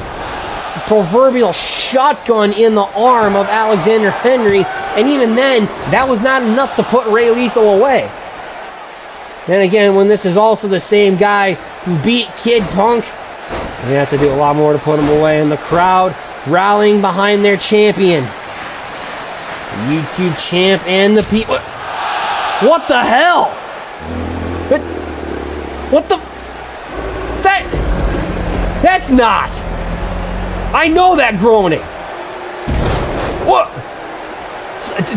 Proverbial shotgun in the arm of Alexander Henry, and even then, that was not enough to put Ray Lethal away. Then again, when this is also the same guy who beat Kid Punk, we have to do a lot more to put him away. And the crowd rallying behind their champion. The YouTube champ and the people. What the hell? What the? That's not. I know that groaning. What?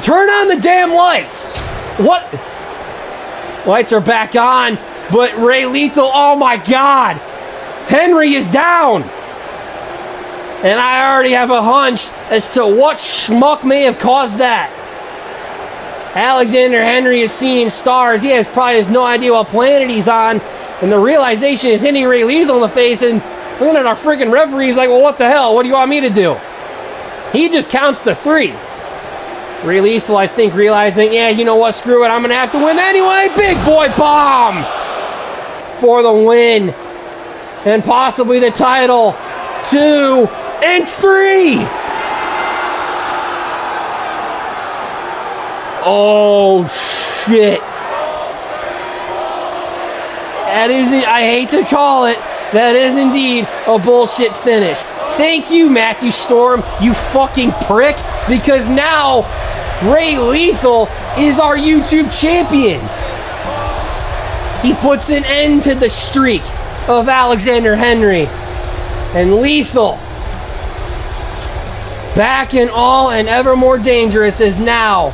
Turn on the damn lights. What? Lights are back on, but Ray Lethal, oh my God. Henry is down. And I already have a hunch as to what schmuck may have caused that. Alexander Henry is seeing stars. He probably has no idea what planet he's on. And the realization is hitting Ray Lethal in the face. And looking at our freaking referee, he's like, well, what the hell? What do you want me to do? He just counts to 3. Ray Lethal, I think, realizing, yeah, you know what? Screw it. I'm going to have to win anyway. Big boy bomb for the win. And possibly the title. 2 and 3. Oh, shit. That is, I hate to call it, that is indeed a bullshit finish. Thank you, Matthew Storm, you fucking prick, because now Ray Lethal is our YouTube champion. He puts an end to the streak of Alexander Henry. And Lethal, back in all and ever more dangerous, is now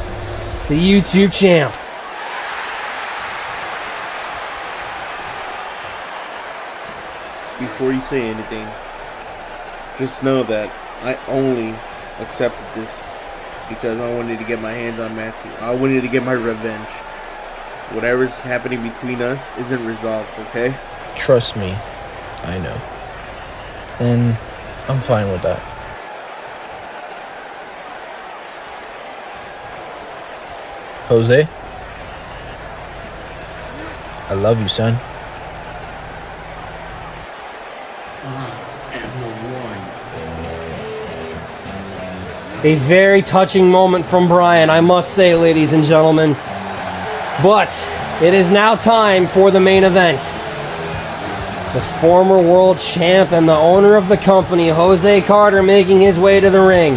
the YouTube champ. Before you say anything, just know that I only accepted this because I wanted to get my hands on Matthew. I wanted to get my revenge. Whatever's happening between us isn't resolved, okay? Trust me, I know. And I'm fine with that. Jose? I love you, son. A very touching moment from Brian, I must say, ladies and gentlemen. But it is now time for the main event. The former world champ and the owner of the company, José Carter, making his way to the ring.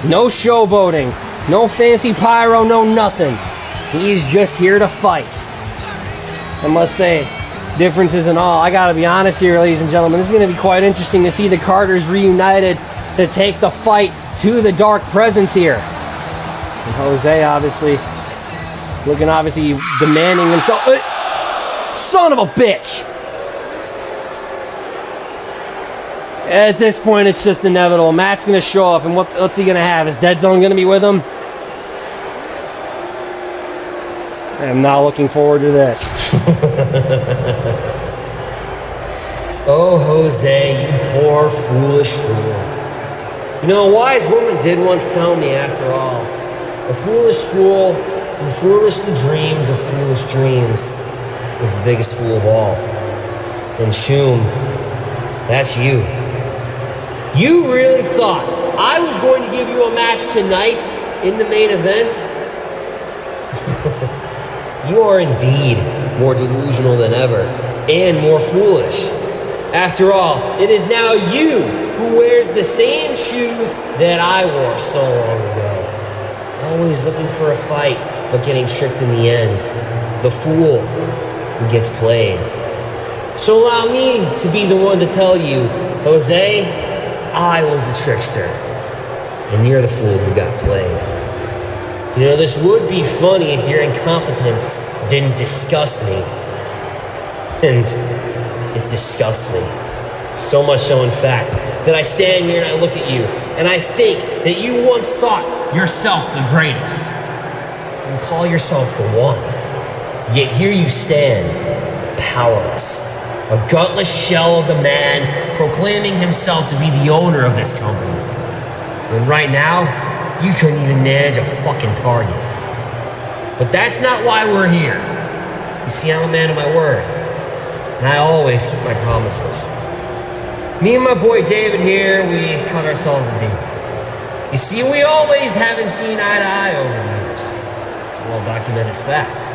No showboating, no fancy pyro, no nothing. He's just here to fight. I must say, differences and all. I gotta be honest here, ladies and gentlemen. This is gonna be quite interesting to see the Carters reunited to take the fight to the Dark Presence here. And Jose, obviously, demanding himself. Son of a bitch! At this point, it's just inevitable. Matt's going to show up, and what's he going to have? Is Dead Zone going to be with him? I'm not looking forward to this. Oh, Jose, you poor, foolish fool. You know, a wise woman did once tell me, after all, a foolish fool who foolishly dreams of foolish dreams is the biggest fool of all. And Shum, that's you. You really thought I was going to give you a match tonight in the main event? You are indeed more delusional than ever, and more foolish. After all, it is now you who wears the same shoes that I wore so long ago. Always looking for a fight, but getting tricked in the end. The fool who gets played. So allow me to be the one to tell you, Jose, I was the trickster, and you're the fool who got played. You know, this would be funny if your incompetence didn't disgust me. And it disgusts me. So much so, in fact, that I stand here and I look at you, and I think that you once thought yourself the greatest. You call yourself the one. Yet here you stand, powerless. A gutless shell of the man proclaiming himself to be the owner of this company. When right now, you couldn't even manage a fucking target. But that's not why we're here. You see, I'm a man of my word, and I always keep my promises. Me and my boy David here, we cut ourselves a deal. You see, we always haven't seen eye to eye over the years. It's a well-documented fact.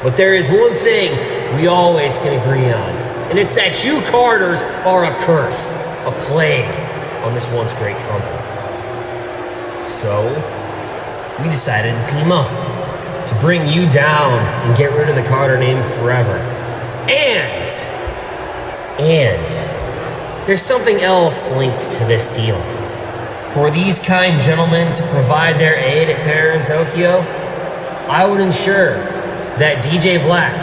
But there is one thing we always can agree on, and it's that you Carters are a curse, a plague on this once great company. So, we decided to team up, to bring you down and get rid of the Carter name forever. And there's something else linked to this deal. For these kind gentlemen to provide their aid at Terror in Tokyo, I would ensure that DJ Black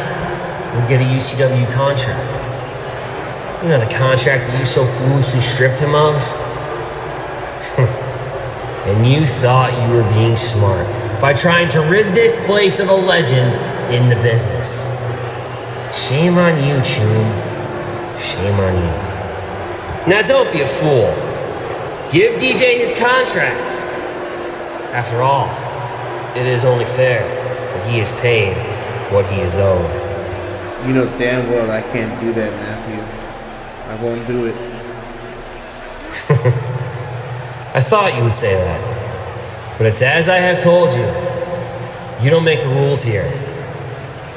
would get a UCW contract. You know, the contract that you so foolishly stripped him of? And you thought you were being smart by trying to rid this place of a legend in the business. Shame on you, Choom. Shame on you. Now don't be a fool. Give DJ his contract. After all, it is only fair that he is paid what he is owed. You know damn well I can't do that, Matthew. I won't do it. I thought you would say that. But it's as I have told you. You don't make the rules here.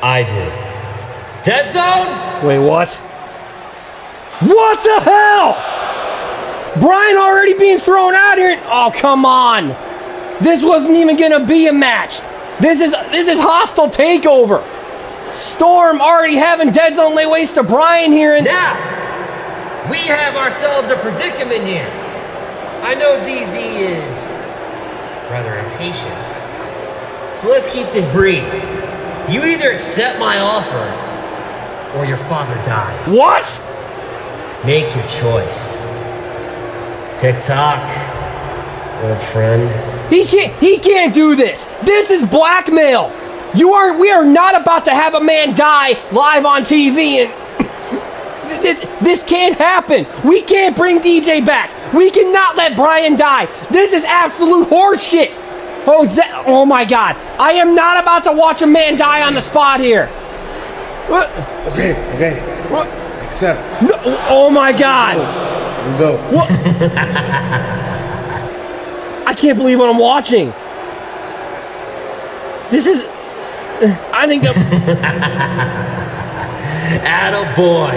I do. Dead zone? Wait, what? What the hell? Brian already being thrown out here? Oh, come on. This wasn't even gonna be a match. This is hostile takeover. Storm already having dead zone lay waste to Brian here, and now we have ourselves a predicament here. I know DZ is rather impatient, so let's keep this brief. You either accept my offer or your father dies. What? Make your choice. TikTok, old friend. He can't do this. This is blackmail. We are not about to have a man die live on TV, and this can't happen. We can't bring DJ back. We cannot let Brian die. This is absolute horseshit. Jose, oh my God. I am not about to watch a man die on the spot here. What? Okay. What? Accept. No, oh my God. Go. What? I can't believe what I'm watching. This is... I think Attaboy.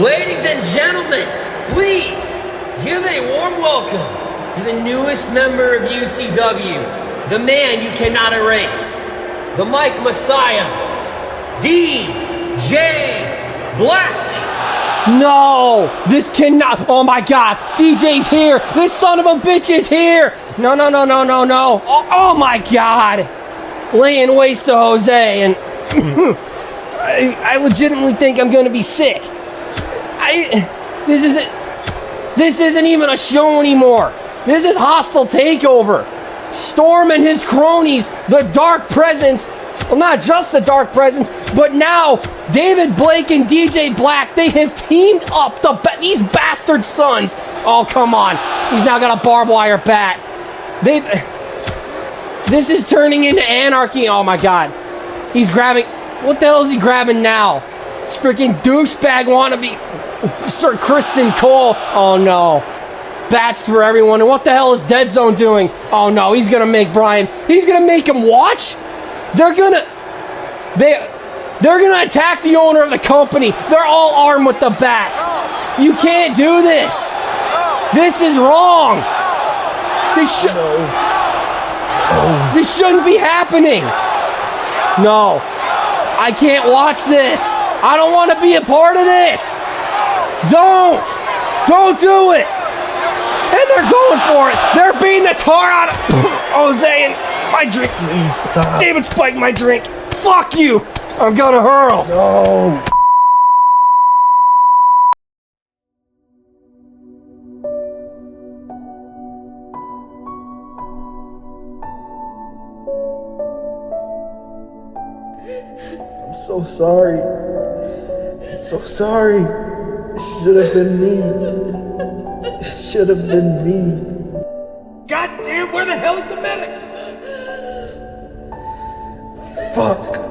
Ladies and gentlemen, please give a warm welcome to the newest member of UCW, the man you cannot erase, the Mike Messiah, DJ Black. No, this cannot. Oh my God, DJ's here. This son of a bitch is here. No. Oh my God. Laying waste to Jose, and I legitimately think I'm gonna be sick. This isn't even a show anymore. This is hostile takeover. Storm and his cronies, the Dark Presence. Well, not just the Dark Presence, but now David Blake and DJ Black, they have teamed up. These bastard sons. Oh, come on. He's now got a barbed wire bat. This is turning into anarchy. Oh my God. He's grabbing. What the hell is he grabbing now? This freaking douchebag wannabe Sir Kristen Cole. Oh no. Bats for everyone. And what the hell is Dead Zone doing? Oh no, he's gonna make Brian. He's gonna make him watch? They're gonna attack the owner of the company. They're all armed with the bats. You can't do this. This is wrong. This shouldn't be happening. No. I can't watch this. I don't want to be a part of this. Don't do it. And they're going for it. They're beating the tar out of Jose and my drink. Please stop. David spiked my drink. Fuck you. I'm gonna hurl. No. I'm so sorry. I'm so sorry. It should have been me. It should have been me. God damn, where the hell is the medics? Fuck.